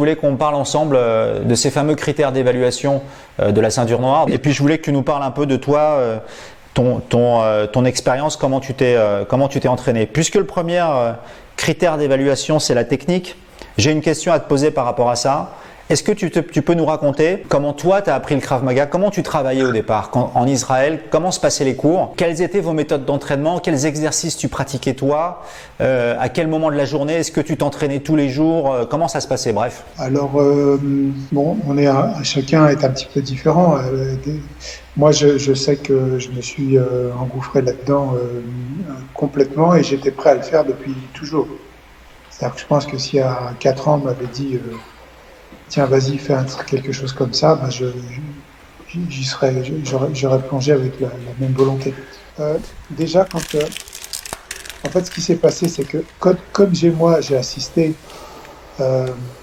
voulais qu'on parle ensemble de ces fameux critères d'évaluation de la ceinture noire. Et puis je voulais que tu nous parles un peu de toi, ton expérience, comment tu t'es entraîné. Puisque le premier critère d'évaluation, c'est la technique, j'ai une question à te poser par rapport à ça. Est-ce que tu peux nous raconter comment toi tu as appris le Krav Maga, comment tu travaillais au départ en Israël, comment se passaient les cours, quelles étaient vos méthodes d'entraînement, quels exercices tu pratiquais toi, à quel moment de la journée, est-ce que tu t'entraînais tous les jours, comment ça se passait, bref. Alors, bon, chacun est un petit peu différent. Moi, je sais que je me suis engouffré là-dedans complètement et j'étais prêt à le faire depuis toujours. C'est-à-dire que je pense que si à 4 ans on m'avait dit tiens, vas-y, fais quelque chose comme ça, ben j'aurais plongé avec la même volonté. Déjà, en fait, ce qui s'est passé, c'est que comme j'ai assisté,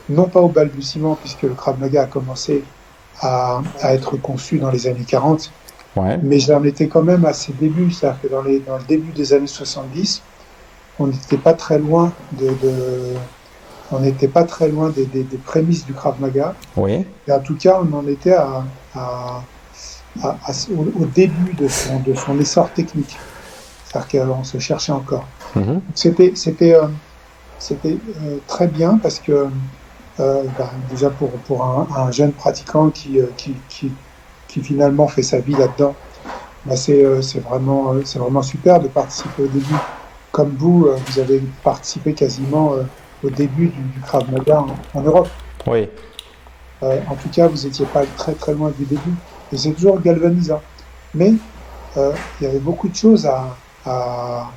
non pas au balbutiement, puisque le Krav Maga a commencé à être conçu dans les années 40, Ouais. mais j'en étais quand même à ses débuts, c'est-à-dire que dans le début des années 70, on n'était pas très loin on n'était pas très loin des prémices du Krav Maga. Oui. Et en tout cas, on en était au début de son essor technique. C'est-à-dire qu'on se cherchait encore. Mm-hmm. C'était très bien parce que déjà pour un jeune pratiquant qui finalement fait sa vie là-dedans, c'est vraiment super de participer au début. Comme vous avez participé quasiment au début du Krav Maga en Europe. Oui. En tout cas, vous n'étiez pas très très loin du début. Et c'est toujours galvanisant. Mais il y avait beaucoup de choses à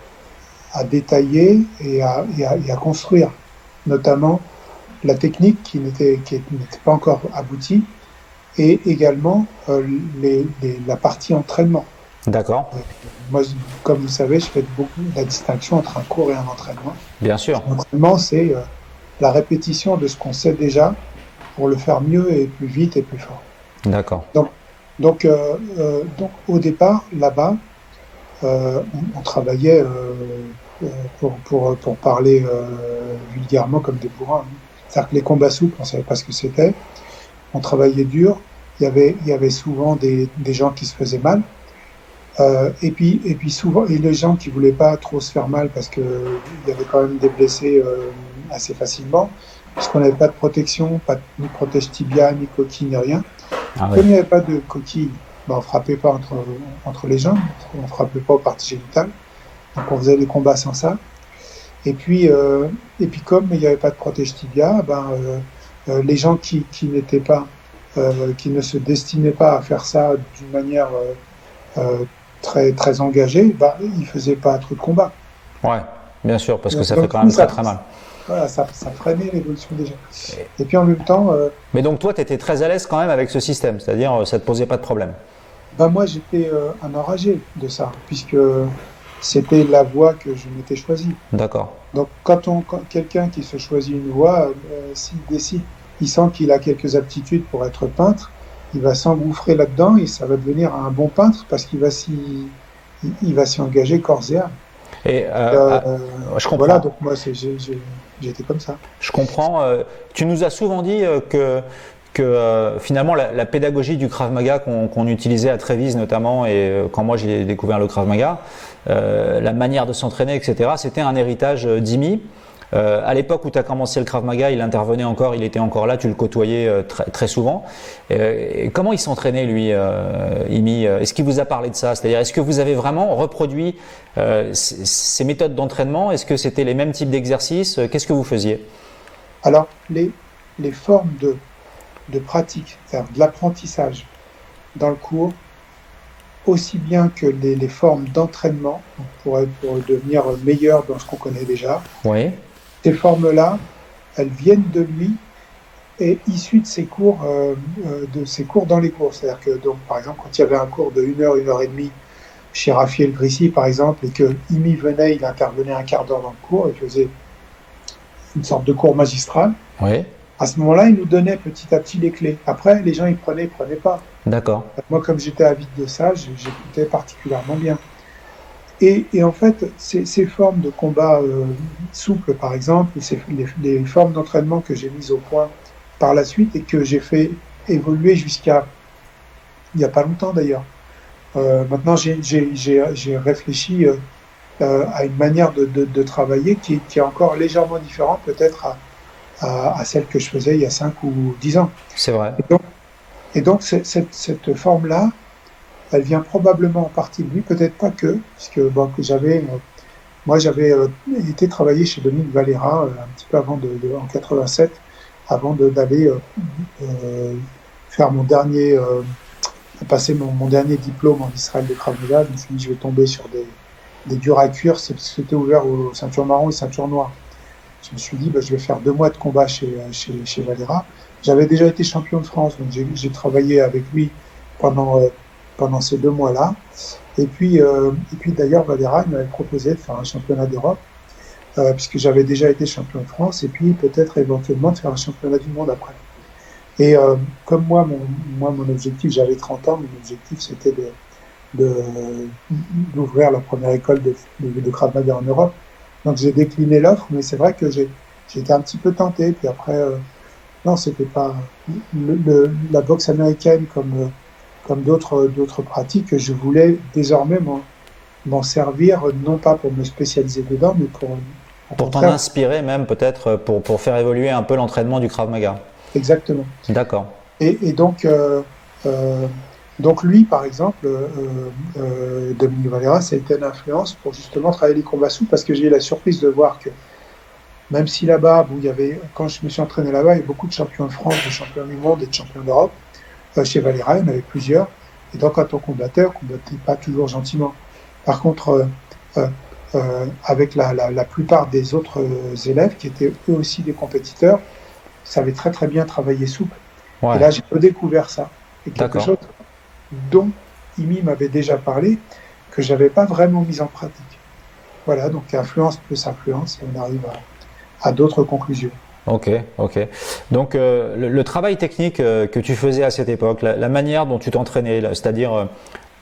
détailler et à construire. Notamment la technique qui n'était pas encore aboutie et également la partie entraînement. D'accord. Moi, comme vous savez, je fais beaucoup la distinction entre un cours et un entraînement. Bien sûr. L'entraînement, c'est la répétition de ce qu'on sait déjà pour le faire mieux et plus vite et plus fort. D'accord. Donc au départ, là-bas, on travaillait, pour parler vulgairement, comme des bourrins. C'est-à-dire que les combats souples, on ne savait pas ce que c'était. On travaillait dur. Il y avait souvent des gens qui se faisaient mal. Et puis souvent, et les gens qui voulaient pas trop se faire mal parce que il y avait quand même des blessés assez facilement, puisqu'on n'avait pas de protection, ni protège tibia, ni coquille, ni rien. Ah, Comme il n'y avait pas de coquille, on frappait pas entre les jambes, on frappait pas aux parties génitales, donc on faisait des combats sans ça. Et puis comme il n'y avait pas de protège tibia, les gens qui n'étaient pas, qui ne se destinaient pas à faire ça d'une manière très très engagé, il faisait pas trop de combat. Ouais, bien sûr, parce que ça fait quand même très très mal. Voilà, ça freinait l'évolution des gens. Et puis en même temps... Mais donc toi, tu étais très à l'aise quand même avec ce système, c'est-à-dire ça ne te posait pas de problème. Moi, j'étais un enragé de ça, puisque c'était la voie que je m'étais choisie. D'accord. Donc quand quelqu'un qui se choisit une voie, s'il décide, il sent qu'il a quelques aptitudes pour être peintre, il va s'engouffrer là-dedans et ça va devenir un bon peintre parce qu'il va s'y engager corps et âme. Et je comprends. Voilà, donc moi j'étais comme ça. Je comprends. Tu nous as souvent dit que finalement la pédagogie du Krav Maga qu'on utilisait à Trévise notamment et quand moi j'ai découvert le Krav Maga, la manière de s'entraîner, etc., c'était un héritage d'Imi. À l'époque où tu as commencé le Krav Maga, il intervenait encore, il était encore là, tu le côtoyais très, très souvent. Comment il s'entraînait lui, Imi? Est-ce qu'il vous a parlé de ça? C'est-à-dire, est-ce que vous avez vraiment reproduit ces méthodes d'entraînement? Est-ce que c'était les mêmes types d'exercices? Qu'est-ce que vous faisiez? Alors, les formes de pratique, c'est-à-dire de l'apprentissage dans le cours, aussi bien que les formes d'entraînement, pour devenir meilleur dans ce qu'on connaît déjà. Oui. Ces formes-là, elles viennent de lui et issues de ses cours, dans les cours. C'est-à-dire que, donc, par exemple, quand il y avait un cours de 1 heure, 1 heure et demie chez Raphaël Grissi, par exemple, et que Imi venait, il intervenait un quart d'heure dans le cours, il faisait une sorte de cours magistral. Oui. À ce moment-là, il nous donnait petit à petit les clés. Après, les gens, ils prenaient pas. D'accord. Moi, comme j'étais avide de ça, j'écoutais particulièrement bien. Et en fait, ces formes de combat souples, par exemple, les formes d'entraînement que j'ai mises au point par la suite et que j'ai fait évoluer jusqu'à il n'y a pas longtemps d'ailleurs. Maintenant, j'ai réfléchi à une manière de travailler qui est encore légèrement différente peut-être à celle que je faisais il y a 5 ou 10 ans. C'est vrai. Et donc cette forme-là, elle vient probablement en partie de lui, peut-être pas que, puisque bon, moi j'avais été travailler chez Dominique Valera un petit peu avant en 87, avant d'aller faire passer mon dernier diplôme en Israël de Krav Maga. Je me suis dit, je vais tomber sur des durs à cuire, c'était ouvert aux ceintures marron et ceintures noires. Je me suis dit, je vais faire 2 mois de combat chez Valera. J'avais déjà été champion de France, donc j'ai travaillé avec lui pendant ces 2 mois-là. Et puis d'ailleurs, Valera m'avait proposé de faire un championnat d'Europe, puisque j'avais déjà été champion de France, et puis peut-être éventuellement de faire un championnat du monde après. Et comme moi, mon objectif, j'avais 30 ans, mon objectif c'était d'ouvrir la première école de Krav Maga en Europe. Donc j'ai décliné l'offre, mais c'est vrai que j'étais un petit peu tenté. Puis après, non, c'était pas la boxe américaine comme d'autres pratiques. Je voulais désormais m'en servir, non pas pour me spécialiser dedans, mais pour t'en inspirer même peut-être pour faire évoluer un peu l'entraînement du Krav Maga. Exactement. D'accord. Et donc lui, par exemple, Dominique Valera, ça a été une influence pour justement travailler les combats souples, parce que j'ai eu la surprise de voir que même si là-bas, quand je me suis entraîné là-bas, il y a beaucoup de champions de France, de champions du monde et de champions d'Europe. Chez Valera, il y en avait plusieurs. Et donc, quand on combattait pas toujours gentiment. Par contre, avec la plupart des autres élèves, qui étaient eux aussi des compétiteurs, savaient très très bien travailler souple. Ouais. Et là, j'ai redécouvert ça. Et quelque chose dont Imi m'avait déjà parlé, que je n'avais pas vraiment mis en pratique. Voilà, donc influence plus influence, et on arrive à d'autres conclusions. Ok. Donc le travail technique que tu faisais à cette époque, la manière dont tu t'entraînais, c'est-à-dire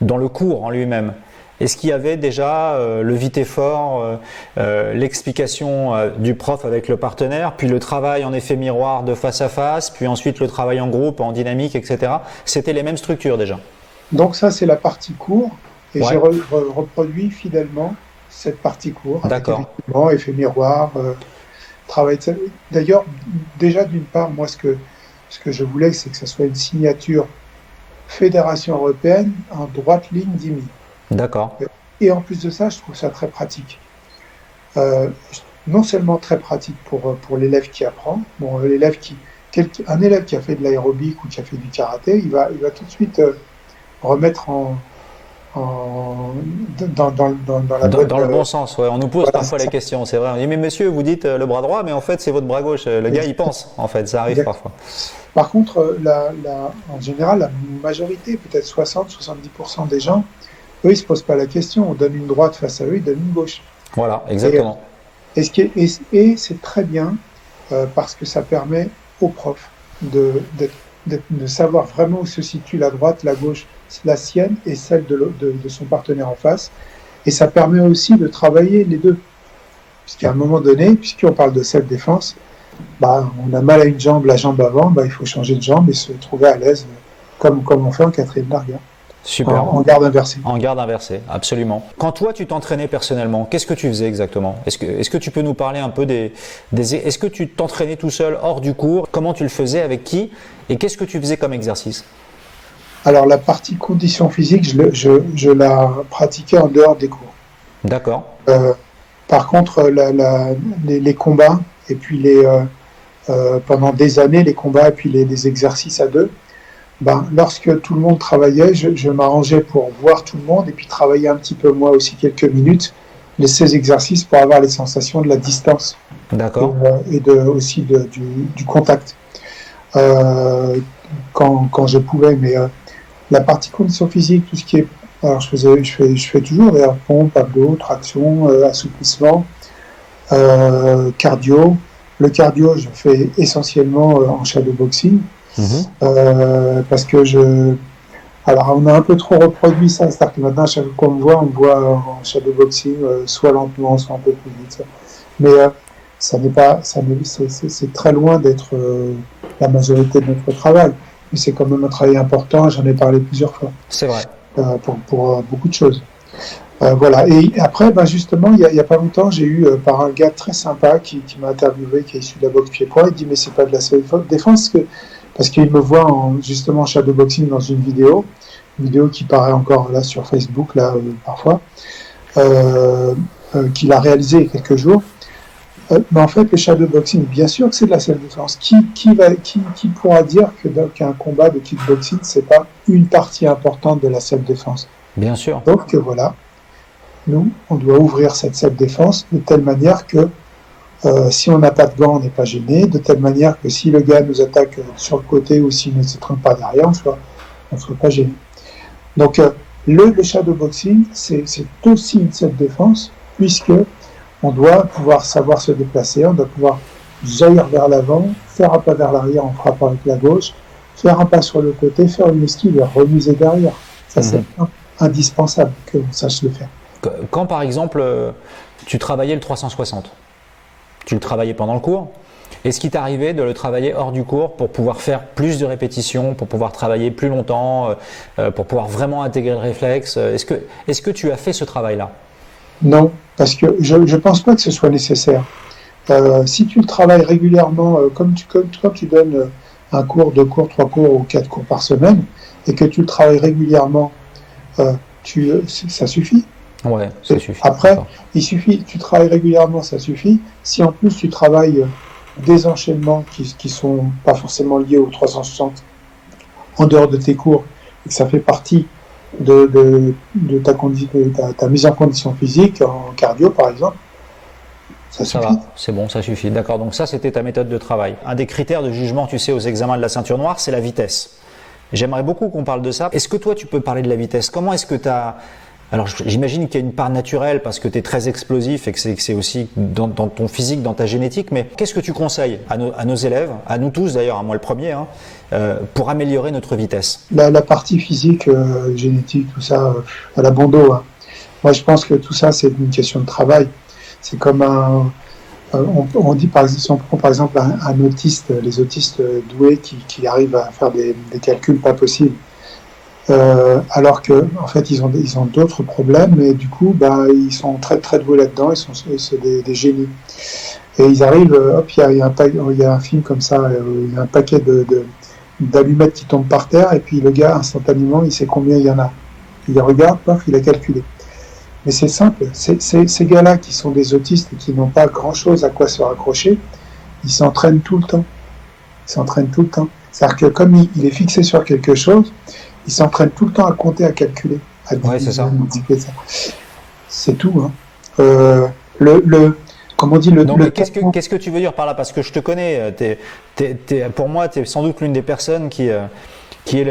dans le cours en lui-même, est-ce qu'il y avait déjà le vite-effort, l'explication du prof avec le partenaire, puis le travail en effet miroir de face à face, puis ensuite le travail en groupe, en dynamique, etc. C'était les mêmes structures déjà? Donc ça, c'est la partie cours, et j'ai reproduit fidèlement cette partie cours. D'accord. Avec effet miroir, travail. D'ailleurs, déjà d'une part, moi, ce que je voulais, c'est que ça soit une signature Fédération européenne en droite ligne d'IMI. D'accord. Et en plus de ça, je trouve ça très pratique. Non seulement très pratique pour l'élève qui apprend. Bon, un élève qui a fait de l'aérobic ou qui a fait du karaté, il va tout de suite remettre dans le bon sens. Ouais. On nous pose parfois les questions, c'est vrai. On dit mais monsieur, vous dites le bras droit, mais en fait c'est votre bras gauche. Le gars il pense, en fait, ça arrive parfois. Par contre, en général, la majorité, peut-être 60-70% des gens, eux, ils se posent pas la question. On donne une droite face à eux, ils donnent une gauche. Voilà, exactement. Et c'est très bien parce que ça permet au prof de savoir vraiment où se situe la droite, la gauche, la sienne et celle de son partenaire en face. Et ça permet aussi de travailler les deux. Puisqu'à un moment donné, puisqu'on parle de self-défense, on a mal à une jambe, la jambe avant, il faut changer de jambe et se trouver à l'aise, comme on fait en quatrième largue. Super. En garde inversée. En garde inversée, absolument. Quand toi tu t'entraînais personnellement, qu'est-ce que tu faisais exactement? Est-ce que tu peux nous parler un peu est-ce que tu t'entraînais tout seul hors du cours? Comment tu le faisais? Avec qui? Et qu'est-ce que tu faisais comme exercice? Alors la partie condition physique, je la pratiquais en dehors des cours. D'accord. Par contre, les combats et puis pendant des années les combats et puis les exercices à deux. Lorsque tout le monde travaillait, je m'arrangeais pour voir tout le monde et puis travailler un petit peu moi aussi quelques minutes ces exercices pour avoir les sensations de la distance. D'accord. Et aussi du contact quand je pouvais. Mais la partie condition physique, tout ce qui est, alors je fais toujours d'ailleurs pompe, abdos, traction, assouplissement, cardio. Le cardio, je fais essentiellement en shadowboxing. Parce que alors on a un peu trop reproduit ça, c'est-à-dire que maintenant chaque fois qu'on me voit, on me voit en shadowboxing, soit lentement, soit un peu plus vite. Mais ça n'est pas, c'est très loin d'être la majorité de notre travail. Mais c'est quand même un travail important, j'en ai parlé plusieurs fois. C'est vrai. Pour beaucoup de choses. Voilà. Et après, justement, il y a pas longtemps, j'ai eu par un gars très sympa qui m'a interviewé, qui est issu de la boxe pied-point. Il dit mais c'est pas de la self-défense parce qu'il me voit justement en shadowboxing dans une vidéo qui paraît encore là sur Facebook là parfois, qu'il a réalisé il y a quelques jours. Mais en fait, le shadowboxing, bien sûr que c'est de la self-défense. Qui pourra dire qu'un combat de kickboxing, c'est pas une partie importante de la self-défense? Bien sûr. Donc voilà, nous, on doit ouvrir cette self-défense de telle manière que si on n'a pas de gants, on n'est pas gêné, de telle manière que si le gars nous attaque sur le côté ou s'il ne se trompe pas derrière, on ne soit pas gêné. Donc le shadowboxing, c'est aussi une self-défense, puisque on doit pouvoir savoir se déplacer, on doit pouvoir jaillir vers l'avant, faire un pas vers l'arrière en frappant avec la gauche, faire un pas sur le côté, faire une esquive et remiser derrière. Ça, c'est indispensable qu'on sache le faire. Quand, par exemple, tu travaillais le 360, tu le travaillais pendant le cours, est-ce qu'il t'arrivait de le travailler hors du cours pour pouvoir faire plus de répétitions, pour pouvoir travailler plus longtemps, pour pouvoir vraiment intégrer le réflexe? Est-ce que tu as fait ce travail-là? Non, parce que je ne pense pas que ce soit nécessaire. Si tu le travailles régulièrement, comme tu donnes un cours, 2 cours, 3 cours ou 4 cours par semaine, et que tu le travailles régulièrement, ça suffit. Ouais, ça suffit. Après, il suffit, tu travailles régulièrement, ça suffit. Si en plus tu travailles des enchaînements qui sont pas forcément liés au 360 en dehors de tes cours, et que ça fait partie de ta mise en condition physique, en cardio par exemple, ça suffit. Va, c'est bon, ça suffit. D'accord, donc ça c'était ta méthode de travail. Un des critères de jugement, tu sais, aux examens de la ceinture noire, c'est la vitesse. J'aimerais beaucoup qu'on parle de ça. Est-ce que toi tu peux parler de la vitesse? Comment est-ce que tu as... Alors j'imagine qu'il y a une part naturelle parce que tu es très explosif et que c'est aussi dans ton physique, dans ta génétique, mais qu'est-ce que tu conseilles à nos élèves, à nous tous d'ailleurs, à moi le premier, pour améliorer notre vitesse? La partie physique, génétique, tout ça, à la bon dos. Hein. Moi je pense que tout ça c'est une question de travail. C'est comme on dit par exemple, si on prend par exemple un autiste, les autistes doués qui arrivent à faire des calculs pas possibles. Alors que en fait ils ont d'autres problèmes et du coup ils sont très très doués là-dedans, c'est des génies et ils arrivent, hop, il y a un film comme ça, il y a un paquet d'allumettes qui tombent par terre et puis le gars instantanément il sait combien il y en a, il regarde, paf, il a calculé. Mais c'est simple, ces gars-là qui sont des autistes et qui n'ont pas grand-chose à quoi se raccrocher, ils s'entraînent tout le temps, c'est-à-dire que comme il est fixé sur quelque chose, il s'entraîne tout le temps à compter, à calculer, à diviser, à multiplier ça. C'est tout. Hein. Comme on dit, qu'est-ce que tu veux dire par là? Parce que je te connais. Pour moi, tu es sans doute l'une des personnes qui est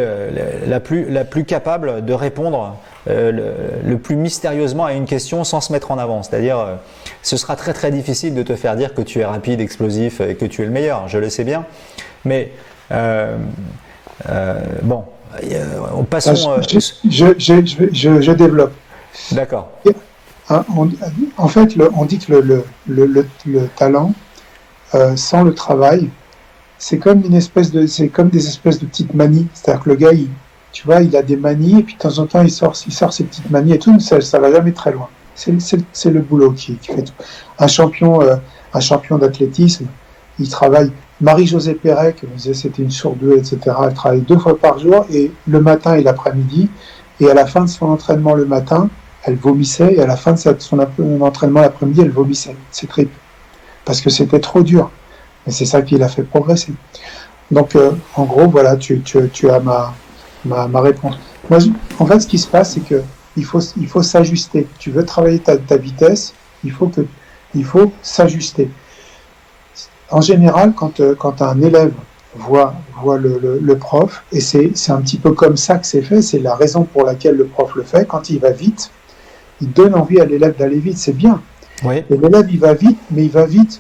la plus capable de répondre le plus mystérieusement à une question sans se mettre en avant. C'est-à-dire, ce sera très très difficile de te faire dire que tu es rapide, explosif et que tu es le meilleur. Je le sais bien. Mais bon. Passons. Je développe. D'accord. En fait, on dit que le talent, sans le travail, c'est comme des espèces de petites manies. C'est-à-dire que le gars, il a des manies et puis de temps en temps, il sort ses petites manies et tout, mais ça va jamais très loin. C'est le boulot qui fait tout. Un champion d'athlétisme, il travaille. Marie-Josée Pérec, on disait c'était une surdouée, etc. Elle travaille 2 fois par jour, et le matin et l'après-midi. Et à la fin de son entraînement le matin, elle vomissait, et à la fin de son entraînement l'après-midi, elle vomissait ses tripes. Parce que c'était trop dur. Mais c'est ça qui l'a fait progresser. Donc, en gros, voilà, tu as ma réponse. Moi, en fait, ce qui se passe, c'est que il faut s'ajuster. Tu veux travailler ta vitesse, il faut s'ajuster. En général, quand un élève voit le prof, et c'est un petit peu comme ça que c'est fait, c'est la raison pour laquelle le prof le fait, quand il va vite, il donne envie à l'élève d'aller vite, c'est bien. Oui. Et l'élève, il va vite, mais il va vite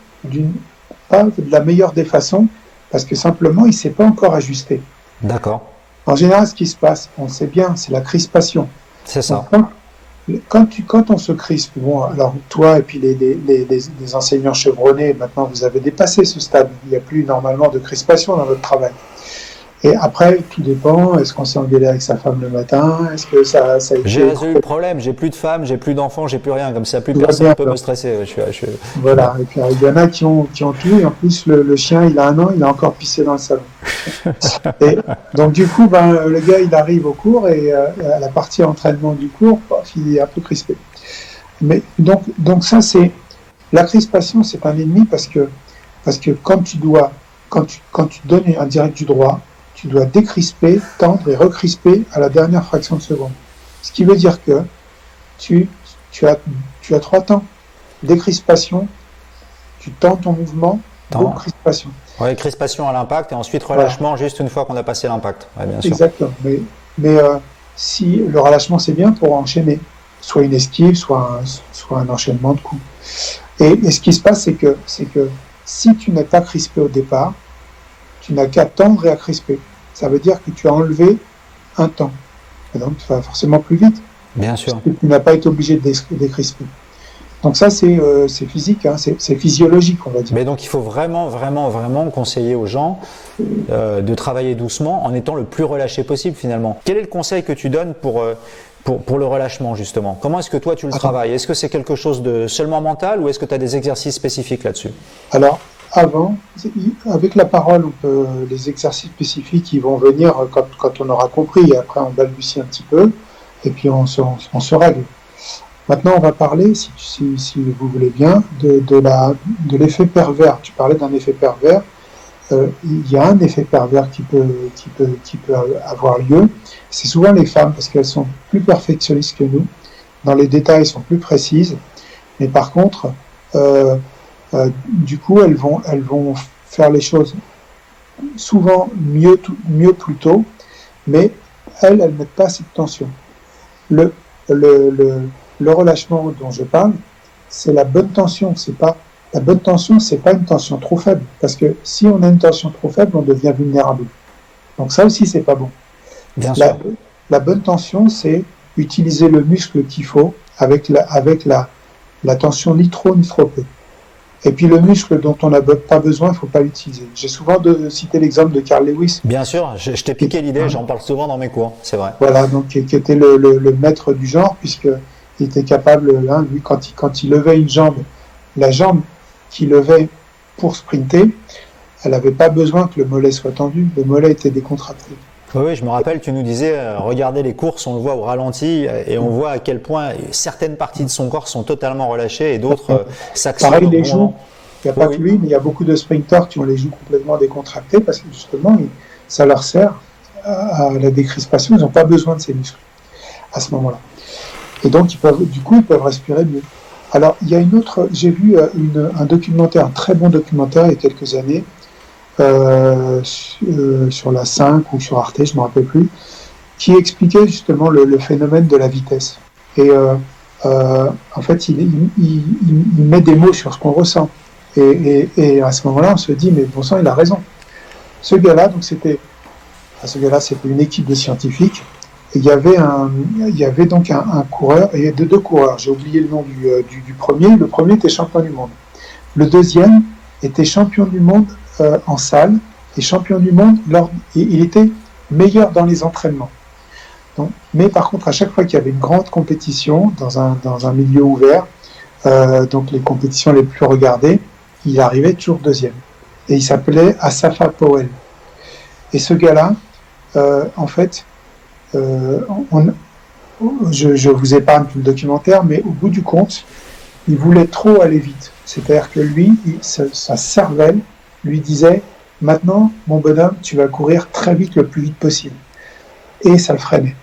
pas de la meilleure des façons, parce que simplement, il ne s'est pas encore ajusté. D'accord. En général, ce qui se passe, on sait bien, c'est la crispation. C'est ça. Donc, quand on se crispe, bon, alors toi et puis les enseignants chevronnés, maintenant vous avez dépassé ce stade. Il n'y a plus normalement de crispation dans votre travail. Et après, tout dépend. Est-ce qu'on s'est engueulé avec sa femme le matin? Est-ce que ça a été... J'ai résolu le problème. J'ai plus de femme, j'ai plus d'enfants, j'ai plus rien. Comme ça, plus personne ne peut me stresser. Voilà. Et puis il y en a qui ont tout. Et en plus, le chien, il a 1 an, il a encore pissé dans le salon. Et donc du coup, le gars, il arrive au cours et à la partie entraînement du cours, il est un peu crispé. Mais donc ça, c'est la crispation, c'est un ennemi parce que quand tu donnes un direct du droit, tu dois décrisper, tendre et recrisper à la dernière fraction de seconde. Ce qui veut dire que tu as 3 temps. Décrispation, tu tends ton mouvement, donc crispation. Oui, crispation à l'impact et ensuite relâchement juste une fois qu'on a passé l'impact. Ouais, bien sûr. Exactement. Mais si le relâchement, c'est bien pour enchaîner, soit une esquive, soit un enchaînement de coups. Et ce qui se passe, c'est que si tu n'es pas crispé au départ, tu n'as qu'à tendre et à crisper. Ça veut dire que tu as enlevé un temps. Et donc, tu vas forcément plus vite. Bien sûr. Parce que tu n'as pas été obligé de décrisper. Donc ça, c'est physique, hein, c'est physiologique, on va dire. Mais donc, il faut vraiment conseiller aux gens de travailler doucement en étant le plus relâché possible, finalement. Quel est le conseil que tu donnes pour le relâchement, justement? Comment est-ce que toi, tu le travailles? Est-ce que c'est quelque chose de seulement mental ou est-ce que tu as des exercices spécifiques là-dessus? Alors, avec la parole, les exercices spécifiques, ils vont venir quand on aura compris. Et après, on balbutie un petit peu et puis on se règle. Maintenant, on va parler, si vous voulez bien, de l'effet pervers. Tu parlais d'un effet pervers. Il y a un effet pervers qui peut avoir lieu. C'est souvent les femmes, parce qu'elles sont plus perfectionnistes que nous. Dans les détails, elles sont plus précises. Mais par contre, du coup, elles vont faire les choses souvent mieux plus tôt, mais elles mettent pas assez de tension. Le relâchement dont je parle, c'est la bonne tension. La bonne tension, c'est pas une tension trop faible, parce que si on a une tension trop faible, on devient vulnérable. Donc ça aussi, c'est pas bon. Bien sûr. La bonne tension, c'est utiliser le muscle qu'il faut avec la tension ni trop ni trop peu. Et puis le muscle dont on n'a pas besoin, il ne faut pas l'utiliser. J'ai souvent cité l'exemple de Carl Lewis. Bien sûr, je t'ai piqué l'idée, j'en parle souvent dans mes cours, c'est vrai. Voilà, donc qui était le maître du genre, puisqu'il était capable, lui, quand il levait une jambe, la jambe qu'il levait pour sprinter, elle n'avait pas besoin que le mollet soit tendu, le mollet était décontracté. Oui, je me rappelle, tu nous disais, regardez les courses, on le voit au ralenti et on voit à quel point certaines parties de son corps sont totalement relâchées et d'autres s'accentuent. Pareil, les joues, il n'y a pas que lui, mais il y a beaucoup de sprinteurs qui ont les joues complètement décontractées parce que justement, ça leur sert à la décrispation, ils n'ont pas besoin de ces muscles à ce moment-là. Et donc, ils peuvent respirer mieux. Alors, il y a j'ai vu un documentaire, un très bon documentaire il y a quelques années, sur la 5 ou sur Arte, je ne me rappelle plus, qui expliquait justement le phénomène de la vitesse. Et en fait, il met des mots sur ce qu'on ressent. Et à ce moment-là, on se dit, mais bon sang, il a raison. Ce gars-là, c'était une équipe de scientifiques. Et il y avait donc un coureur, et deux coureurs. J'ai oublié le nom du premier. Le premier était champion du monde. Le deuxième était champion du monde en salle et champion du monde il était meilleur dans les entraînements. Donc, mais par contre, à chaque fois qu'il y avait une grande compétition dans un milieu ouvert, donc les compétitions les plus regardées, il arrivait toujours deuxième. Et il s'appelait Asafa Powell. Et ce gars-là, en fait, je vous épargne tout le documentaire, mais au bout du compte, il voulait trop aller vite. C'est-à-dire que lui, sa cervelle lui disait « Maintenant, mon bonhomme, tu vas courir très vite, le plus vite possible. » Et ça le freinait.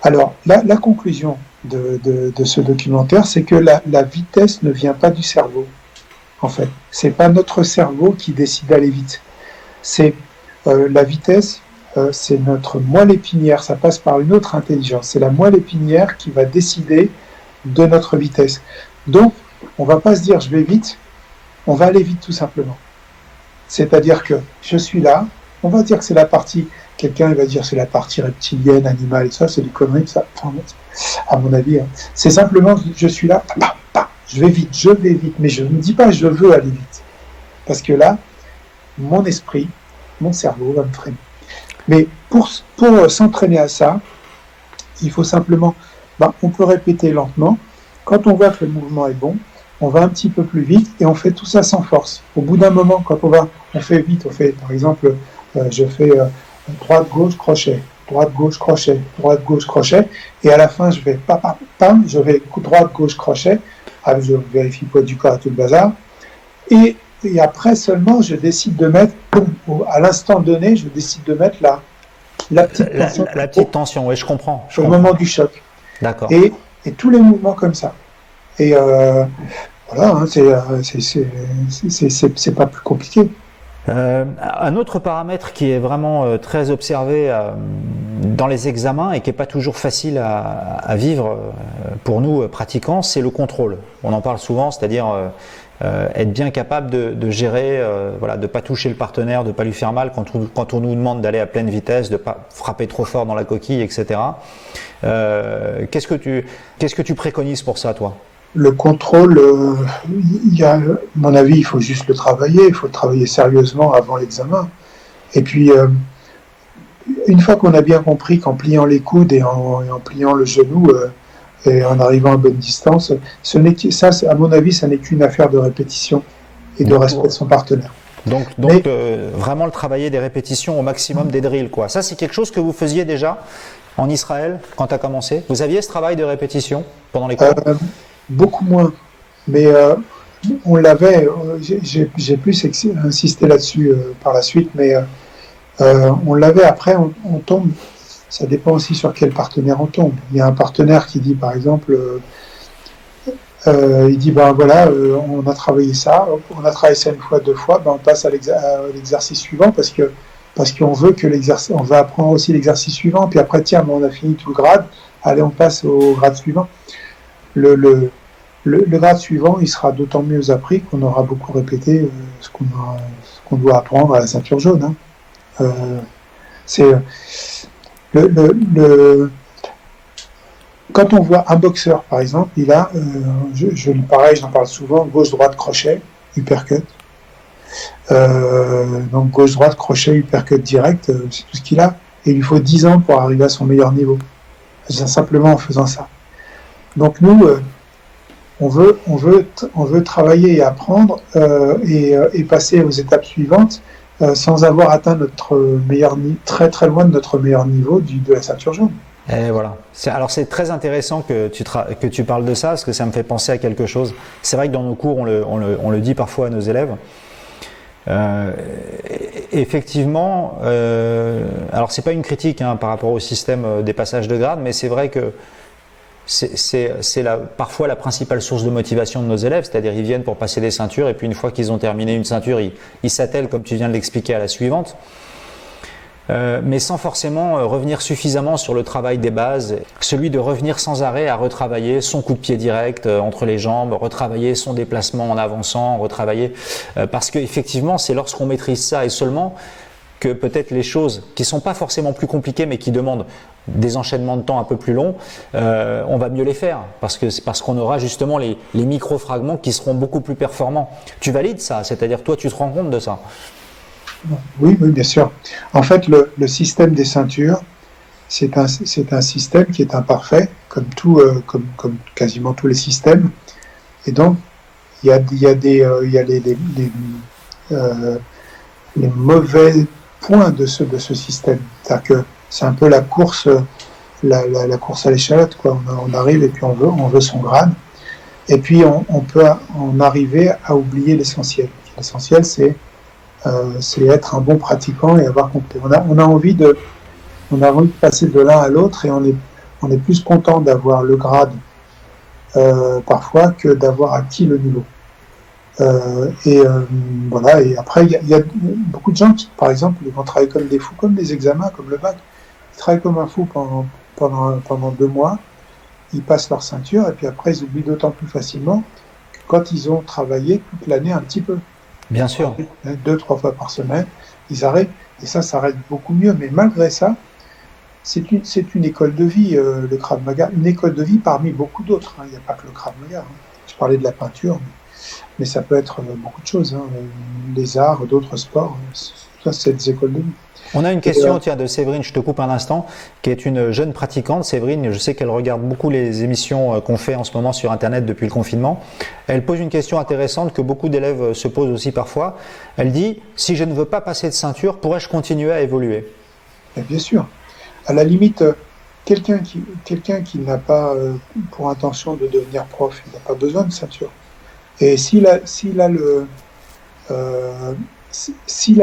Alors, la conclusion de ce documentaire, c'est que la vitesse ne vient pas du cerveau, en fait. C'est pas notre cerveau qui décide d'aller vite. C'est la vitesse, c'est notre moelle épinière, ça passe par une autre intelligence. C'est la moelle épinière qui va décider de notre vitesse. Donc, on va pas se dire « je vais vite », on va aller vite tout simplement. C'est-à-dire que je suis là, on va dire que c'est la partie, quelqu'un va dire c'est la partie reptilienne, animale, et ça, c'est des conneries, ça. à mon avis. Hein. C'est simplement, je suis là, je vais vite, mais je ne dis pas je veux aller vite. Parce que là, mon esprit, mon cerveau va me freiner. Mais pour s'entraîner à ça, il faut simplement, on peut répéter lentement. Quand on voit que le mouvement est bon, on va un petit peu plus vite et on fait tout ça sans force. Au bout d'un moment, quand on fait vite, on fait, par exemple, je fais droite, gauche, crochet, droite, gauche, crochet, droite, gauche, crochet, et à la fin, je vais je vais droite, gauche, crochet, je vérifie le poids du corps et tout le bazar, et après seulement, je décide de mettre, à l'instant donné, je décide de mettre la petite tension. La petite tension, oui, je comprends. Au moment du choc. D'accord. Et tous les mouvements comme ça. Et voilà, hein, c'est pas plus compliqué. Un autre paramètre qui est vraiment très observé dans les examens et qui n'est pas toujours facile à vivre pour nous pratiquants, c'est le contrôle. On en parle souvent, c'est-à-dire être bien capable de gérer, voilà, de ne pas toucher le partenaire, de ne pas lui faire mal quand on nous demande d'aller à pleine vitesse, de ne pas frapper trop fort dans la coquille, etc. Qu'est-ce que tu préconises pour ça, toi ? Le contrôle, à mon avis, il faut juste le travailler. Il faut le travailler sérieusement avant l'examen. Et puis, une fois qu'on a bien compris qu'en pliant les coudes et en pliant le genou et en arrivant à bonne distance, à mon avis, ça n'est qu'une affaire de répétition et de respect de son partenaire. Donc vraiment le travailler des répétitions au maximum des drills, quoi. Ça, c'est quelque chose que vous faisiez déjà en Israël quand tu as commencé. Vous aviez ce travail de répétition pendant les cours? Beaucoup moins, mais on l'avait. J'ai plus insisté là-dessus par la suite, mais on l'avait. Après, on tombe. Ça dépend aussi sur quel partenaire on tombe. Il y a un partenaire qui dit, par exemple, il dit, voilà, on a travaillé ça une fois, deux fois, on passe à l'exercice suivant parce qu'on veut que on va apprendre aussi l'exercice suivant. Puis après, tiens, on a fini tout le grade. Allez, on passe au grade suivant. Le grade suivant, il sera d'autant mieux appris qu'on aura beaucoup répété ce qu'on doit apprendre à la ceinture jaune. Hein. C'est quand on voit un boxeur, par exemple, il a, pareil, j'en parle souvent, gauche-droite, crochet, uppercut. Donc gauche-droite, crochet, uppercut direct, c'est tout ce qu'il a. Et il lui faut 10 ans pour arriver à son meilleur niveau. Simplement en faisant ça. Donc nous, on veut travailler et apprendre et passer aux étapes suivantes sans avoir atteint notre meilleur très très loin de notre meilleur niveau de la ceinture jaune. Et voilà. Alors c'est très intéressant que tu parles de ça parce que ça me fait penser à quelque chose. C'est vrai que dans nos cours on le dit parfois à nos élèves. Effectivement, alors c'est pas une critique par rapport au système des passages de grade, mais c'est vrai que c'est parfois la principale source de motivation de nos élèves, c'est-à-dire ils viennent pour passer des ceintures et puis une fois qu'ils ont terminé une ceinture, ils s'attellent, comme tu viens de l'expliquer, à la suivante, mais sans forcément revenir suffisamment sur le travail des bases, celui de revenir sans arrêt à retravailler son coup de pied direct entre les jambes, retravailler son déplacement en avançant, retravailler, parce qu'effectivement c'est lorsqu'on maîtrise ça et seulement que peut-être les choses qui sont pas forcément plus compliquées mais qui demandent des enchaînements de temps un peu plus longs, on va mieux les faire parce qu'on aura justement les micro-fragments qui seront beaucoup plus performants. Tu valides ça? C'est-à-dire toi tu te rends compte de ça? Oui, bien sûr. En fait, le système des ceintures, c'est un système qui est imparfait, comme quasiment tous les systèmes. Et donc, il y a les mauvais points de ce système. C'est-à-dire que c'est un peu la course, la course à l'échalote, quoi. On arrive et puis on veut son grade. Et puis on peut en arriver à oublier l'essentiel. L'essentiel, c'est être un bon pratiquant et avoir compris. On a envie de passer de l'un à l'autre et on est plus content d'avoir le grade parfois que d'avoir acquis le niveau. Voilà. Et après, il y a beaucoup de gens qui, par exemple, ils vont travailler comme des fous, comme des examens, comme le bac. Ils travaillent comme un fou pendant 2 mois. Ils passent leur ceinture et puis après, ils oublient d'autant plus facilement que quand ils ont travaillé toute l'année un petit peu. Bien sûr. 2-3 fois par semaine, ils arrêtent. Et ça reste beaucoup mieux. Mais malgré ça, c'est une école de vie, le Krav Maga, une école de vie parmi beaucoup d'autres. Hein. Il n'y a pas que le Krav Maga. Hein. Je parlais de la peinture, mais ça peut être beaucoup de choses. Hein. Les arts, d'autres sports, ça c'est des écoles de vie. On a une question tiens, de Séverine, je te coupe un instant, qui est une jeune pratiquante. Séverine, je sais qu'elle regarde beaucoup les émissions qu'on fait en ce moment sur Internet depuis le confinement. Elle pose une question intéressante que beaucoup d'élèves se posent aussi parfois. Elle dit, si je ne veux pas passer de ceinture, pourrais-je continuer à évoluer? Et bien sûr. À la limite, quelqu'un qui n'a pas pour intention de devenir prof, il n'a pas besoin de ceinture. Et s'il a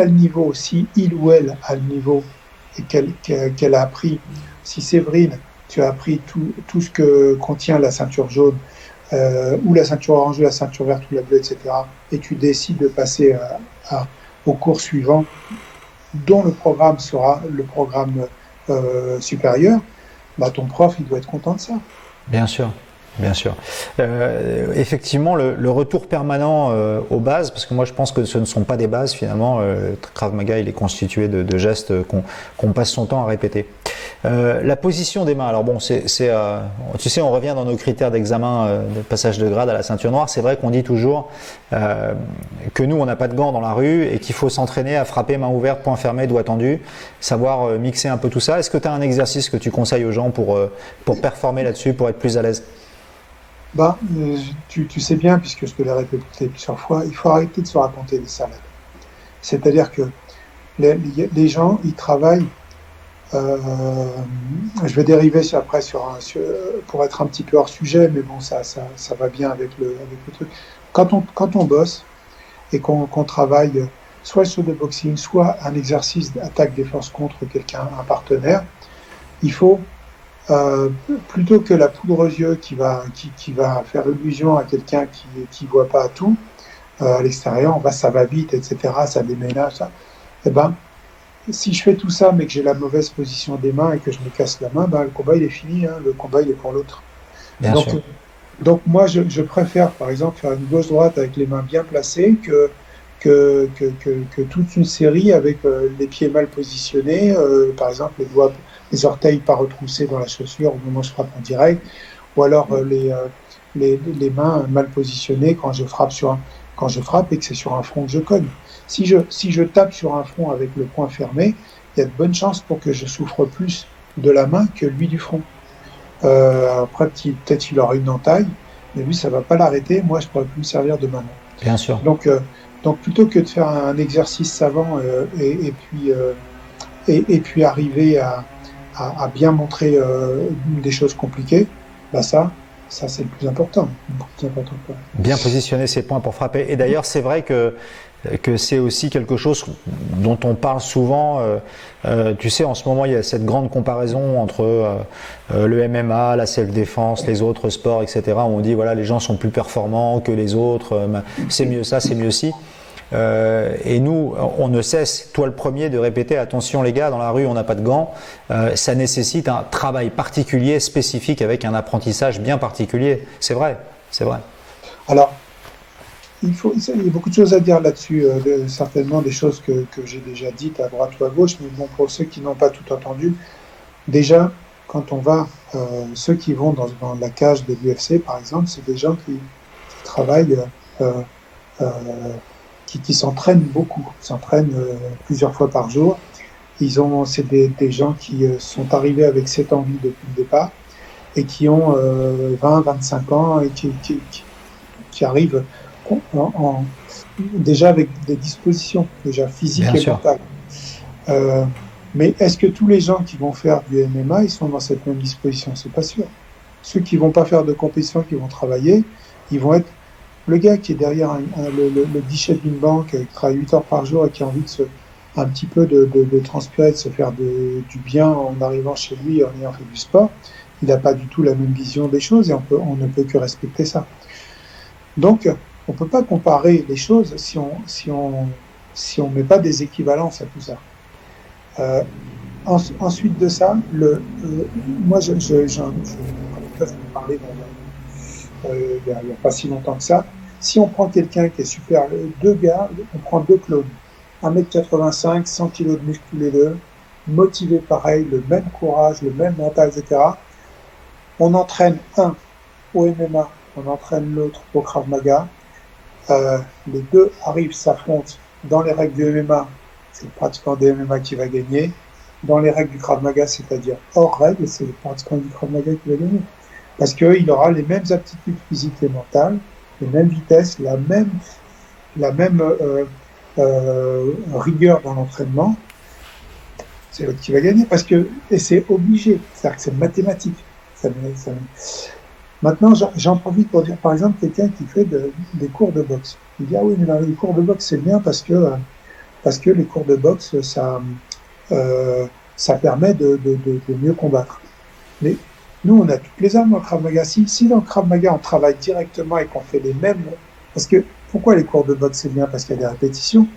le niveau, si il ou elle a le niveau et qu'elle a appris, si Séverine, tu as appris tout ce que contient la ceinture jaune, ou la ceinture orange, ou la ceinture verte, ou la bleue, etc., et tu décides de passer au cours suivant, dont le programme sera le programme supérieur, bah, ton prof, il doit être content de ça. Bien sûr. Bien sûr. Effectivement, le retour permanent aux bases, parce que moi je pense que ce ne sont pas des bases finalement, le Krav Maga il est constitué de gestes qu'on passe son temps à répéter. La position des mains, alors bon, tu sais, on revient dans nos critères d'examen de passage de grade à la ceinture noire, c'est vrai qu'on dit toujours que nous on n'a pas de gants dans la rue et qu'il faut s'entraîner à frapper main ouverte, poing fermé, doigt tendu, savoir mixer un peu tout ça. Est-ce que tu as un exercice que tu conseilles aux gens pour performer là-dessus, pour être plus à l'aise? Bah, tu sais bien, puisque je te l'ai répété plusieurs fois, il faut arrêter de se raconter des salades. C'est-à-dire que les gens, ils travaillent. Je vais dériver après pour être un petit peu hors sujet, mais bon, ça va bien avec le truc. Quand on bosse et qu'on travaille soit sur le boxing, soit un exercice d'attaque-défense contre quelqu'un, un partenaire, il faut plutôt que la poudre aux yeux qui va faire illusion à quelqu'un qui voit pas tout à l'extérieur, ça va vite, etc., ça déménage, ça. Eh ben, si je fais tout ça, mais que j'ai la mauvaise position des mains et que je me casse la main, ben, le combat il est fini, hein, le combat il est pour l'autre. Bien donc, sûr. Donc moi, je préfère, par exemple, faire une gauche-droite avec les mains bien placées que toute une série avec les pieds mal positionnés, par exemple les orteils pas retroussés dans la chaussure au moment où je frappe en direct, ou alors les mains mal positionnées quand je frappe et que c'est sur un front que je cogne. Si je tape sur un front avec le poing fermé, il y a de bonnes chances pour que je souffre plus de la main que lui du front. Après, peut-être il aura une entaille, mais lui, ça va pas l'arrêter. Moi, je pourrais plus me servir de ma main. Bien sûr. Donc plutôt que de faire un exercice savant et puis arriver à bien montrer des choses compliquées, bah ça c'est le plus important. Bien positionner ses points pour frapper. Et d'ailleurs, c'est vrai que c'est aussi quelque chose dont on parle souvent. Tu sais, en ce moment, il y a cette grande comparaison entre le MMA, la self-défense, les autres sports, etc. Où on dit, voilà, les gens sont plus performants que les autres, c'est mieux ça, c'est mieux ci. Et nous, on ne cesse, toi le premier, de répéter, attention les gars, dans la rue, on n'a pas de gants. Ça nécessite un travail particulier, spécifique, avec un apprentissage bien particulier. C'est vrai, c'est vrai. Alors, il y a beaucoup de choses à dire là-dessus, certainement des choses que j'ai déjà dites à droite ou à gauche, mais bon, pour ceux qui n'ont pas tout entendu, déjà, quand on va, ceux qui vont dans la cage de l'UFC, par exemple, c'est des gens qui travaillent, qui s'entraînent beaucoup, s'entraînent plusieurs fois par jour. C'est des gens qui sont arrivés avec cette envie depuis le départ et qui ont 20, 25 ans et qui arrivent déjà avec des dispositions, déjà physiques et mentales. Mais est-ce que tous les gens qui vont faire du MMA, ils sont dans cette même disposition? C'est pas sûr. Ceux qui vont pas faire de compétition, qui vont travailler, ils vont être le gars qui est derrière le guichet d'une banque, qui travaille 8 heures par jour et qui a envie un petit peu de transpirer, de se faire du bien en arrivant chez lui, en ayant fait du sport. Il n'a pas du tout la même vision des choses et on ne peut que respecter ça. Donc, on ne peut pas comparer les choses si on met pas des équivalences à tout ça. Ensuite de ça, moi, je parlais il n'y a pas si longtemps que ça. Si on prend quelqu'un qui est super, deux gars, on prend deux clones, 1m85, 100 kg de muscle tous les deux, motivés pareil, le même courage, le même mental, etc. On entraîne un au MMA, on entraîne l'autre au Krav Maga. Les deux arrivent, s'affrontent dans les règles du MMA, c'est le pratiquant des MMA qui va gagner. Dans les règles du Krav Maga, c'est-à-dire hors règle, c'est le pratiquant du Krav Maga qui va gagner. Parce qu'il aura les mêmes aptitudes physiques et mentales, les mêmes vitesses, la même rigueur dans l'entraînement. C'est l'autre qui va gagner et c'est obligé, c'est-à-dire que c'est mathématique. Maintenant, j'en profite pour dire, par exemple, quelqu'un qui fait des cours de boxe. Il dit, ah oui, mais dans les cours de boxe, c'est bien parce que les cours de boxe, ça permet de mieux combattre. Mais nous, on a toutes les armes dans le Krav Maga. Si dans le Krav Maga, on travaille directement et qu'on fait les mêmes... Parce que, pourquoi les cours de boxe, c'est bien? Parce qu'il y a des répétitions.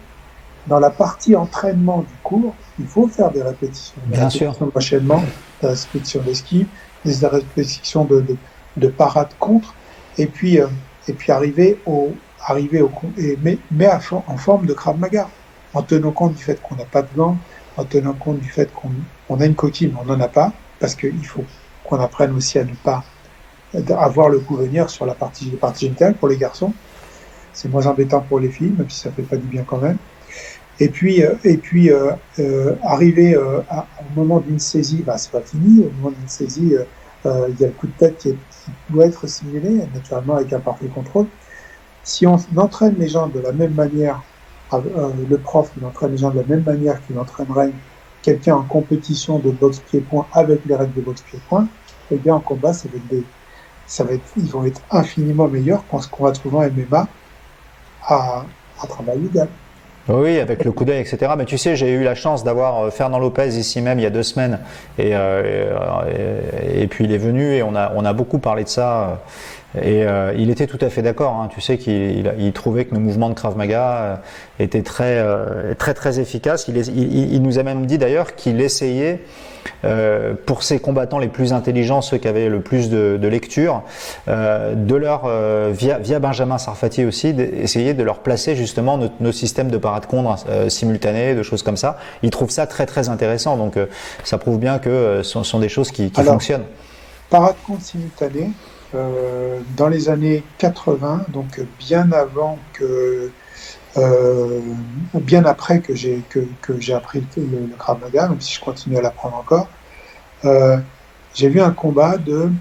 Dans la partie entraînement du cours, il faut faire des répétitions. Bien sûr. Des répétitions d'enchaînement, des répétitions d'esquive, des répétitions de parade contre, et puis arriver mais en forme de Krav Maga, en tenant compte du fait qu'on n'a pas de gants, en tenant compte du fait qu'on a une coquille, mais on n'en a pas, parce qu'il faut qu'on apprenne aussi à ne pas avoir le coup venir sur les parties génitales pour les garçons. C'est moins embêtant pour les filles, même si ça fait pas du bien quand même. Et puis arriver au moment d'une saisie, c'est pas fini. Au moment d'une saisie, il y a le coup de tête qui doit être simulé, naturellement avec un parfait contrôle. Si on entraîne les gens de la même manière, le prof il entraîne les gens de la même manière qu'il entraînerait quelqu'un en compétition de boxe pied-point avec les règles de boxe pied-point, eh bien en combat, ils vont être infiniment meilleurs que ce qu'on va trouver en MMA à travail égal. Oui, avec le coup d'œil, etc. Mais tu sais, j'ai eu la chance d'avoir Fernand Lopez ici même il y a 2 semaines, et puis il est venu et on a beaucoup parlé de ça. Et il était tout à fait d'accord. Hein. Tu sais qu'il trouvait que nos mouvements de Krav Maga étaient très efficaces. Il nous a même dit d'ailleurs qu'il essayait pour ses combattants les plus intelligents, ceux qui avaient le plus de lecture, via Benjamin Sarfati aussi, d'essayer de leur placer justement nos systèmes de parade contre simultanés, de choses comme ça. Il trouve ça très intéressant. Donc ça prouve bien que ce sont des choses qui fonctionnent. Parade contre simultanée. Dans les années 80, donc bien après que j'ai appris le Krav Maga, même si je continue à l'apprendre encore, j'ai vu un combat de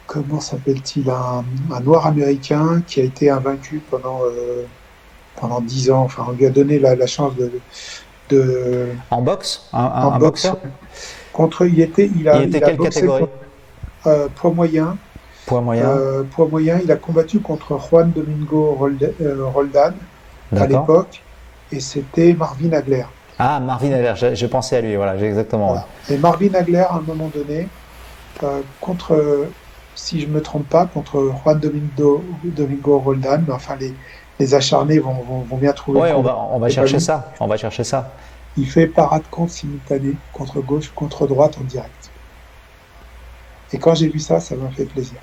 comment s'appelle-t-il, un noir américain qui a été invaincu pendant 10 ans. Enfin, on lui a donné la chance de en boxe, un boxeur. Il était quelle catégorie? Poids moyen. Poids moyen. Il a combattu contre Juan Domingo Roldan à l'époque, et c'était Marvin Hagler. Ah, Marvin Hagler, je pensais à lui, voilà, exactement. Voilà. Et Marvin Hagler, à un moment donné, si je me trompe pas, contre Juan Domingo Roldan, mais enfin les acharnés vont bien trouver. Oui, on va chercher ça. On va chercher ça. Il fait parade contre simultanée, contre gauche, contre droite en direct. Et quand j'ai vu ça m'a fait plaisir.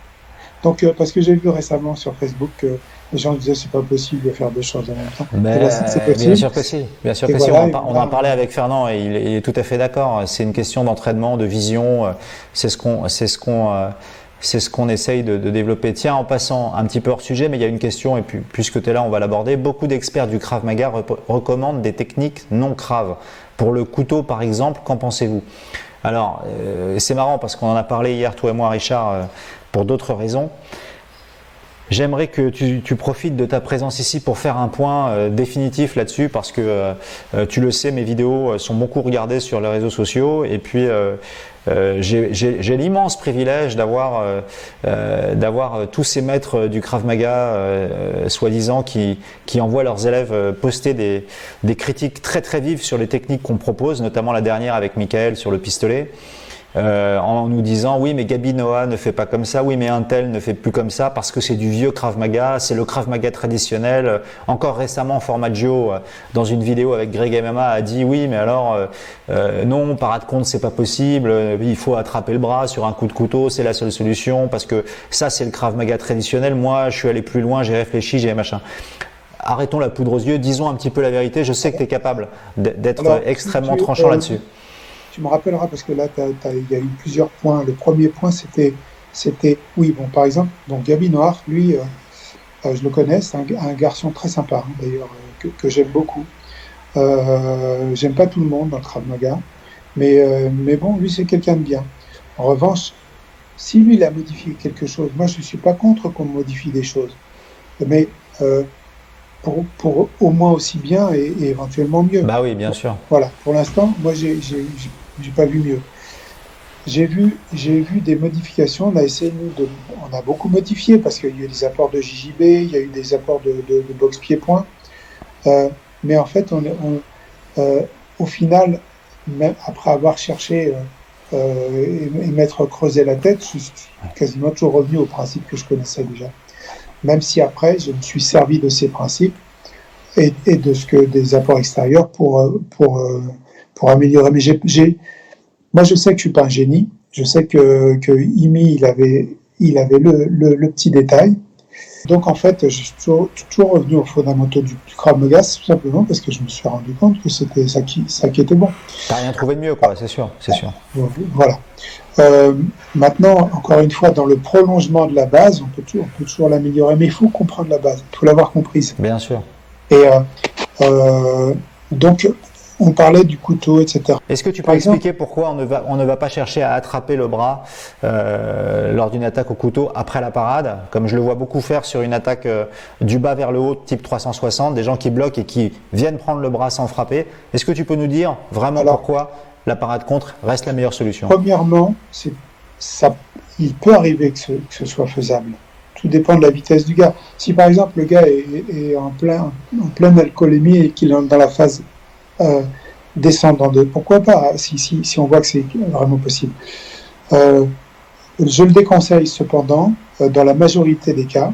Donc, parce que j'ai vu récemment sur Facebook que les gens disaient c'est pas possible de faire 2 choses en même temps. Mais là, c'est possible. Bien sûr que si. Bien sûr que voilà, si. On en parlait avec Fernand et il est tout à fait d'accord. C'est une question d'entraînement, de vision. C'est ce qu'on essaye de développer. Tiens, en passant un petit peu hors sujet, mais il y a une question, et puis puisque tu es là, on va l'aborder. Beaucoup d'experts du Krav Maga recommandent des techniques non Krav. Pour le couteau, par exemple, qu'en pensez-vous? Alors, c'est marrant parce qu'on en a parlé hier, toi et moi, Richard, pour d'autres raisons. J'aimerais que tu profites de ta présence ici pour faire un point définitif là-dessus, parce que tu le sais, mes vidéos sont beaucoup regardées sur les réseaux sociaux, et puis j'ai l'immense privilège d'avoir tous ces maîtres du Krav Maga soi-disant qui envoient leurs élèves poster des critiques très vives sur les techniques qu'on propose, notamment la dernière avec Michael sur le pistolet. En nous disant oui mais Gabi Noah ne fait pas comme ça, oui mais un tel ne fait plus comme ça parce que c'est du vieux Krav Maga, c'est le Krav Maga traditionnel. Encore récemment Formaggio dans une vidéo avec Greg MMA a dit oui mais alors non, parade contre c'est pas possible, il faut attraper le bras sur un coup de couteau, c'est la seule solution parce que ça c'est le Krav Maga traditionnel, moi je suis allé plus loin, j'ai réfléchi, j'ai machin. arrêtons la poudre aux yeux, disons un petit peu la vérité. Je sais que tu es capable d'être Alors, extrêmement tranchant là-dessus. Tu me rappelleras parce que là, il y a eu plusieurs points. Le premier point, c'était, oui, bon, par exemple, donc Gabi Noir, lui, je le connais, c'est un garçon très sympa, hein, d'ailleurs, que j'aime beaucoup. J'aime pas tout le monde dans le Krav Maga, mais bon, lui, c'est quelqu'un de bien. En revanche, si lui, il a modifié quelque chose, moi, je suis pas contre qu'on modifie des choses, mais pour au moins aussi bien et éventuellement mieux. Bah oui, bien sûr. Voilà, pour l'instant, moi, j'ai pas vu mieux. J'ai vu des modifications. On a essayé, nous, on a beaucoup modifié parce qu'il y a eu des apports de JJB, il y a eu des apports de box pied-point. Mais en fait, au final, même après avoir cherché et m'être creusé la tête, je suis quasiment toujours revenu au principe que je connaissais déjà. Même si après, je me suis servi de ces principes et des apports extérieurs pour améliorer. Mais moi, je sais que je suis pas un génie. Je sais que Imi, il avait le petit détail. Donc, en fait, je suis toujours revenu aux fondamentaux du Krav Maga, tout simplement parce que je me suis rendu compte que c'était ça qui était bon. T'as rien trouvé de mieux, quoi, c'est sûr. Voilà. Maintenant, encore une fois, dans le prolongement de la base, on peut toujours l'améliorer, mais il faut comprendre la base, il faut l'avoir comprise. Bien sûr. Et donc, on parlait du couteau, etc. Est-ce que tu peux expliquer pourquoi on ne va pas chercher à attraper le bras lors d'une attaque au couteau après la parade, comme je le vois beaucoup faire sur une attaque du bas vers le haut, type 360, des gens qui bloquent et qui viennent prendre le bras sans frapper. Est-ce que tu peux nous dire vraiment pourquoi la parade contre reste la meilleure solution? Premièrement, il peut arriver que ce soit faisable. Tout dépend de la vitesse du gars. Si par exemple le gars est en pleine alcoolémie et qu'il est dans la phase descendante, pourquoi pas, si on voit que c'est vraiment possible. Je le déconseille cependant, dans la majorité des cas,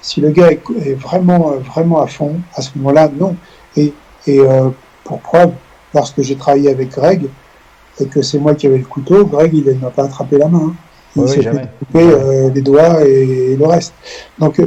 si le gars est vraiment à fond, à ce moment-là, non. Et pour preuve, lorsque j'ai travaillé avec Greg, et que c'est moi qui avais le couteau, Greg, il ne m'a pas attrapé la main. Hein. Il s'est coupé les doigts et le reste. Donc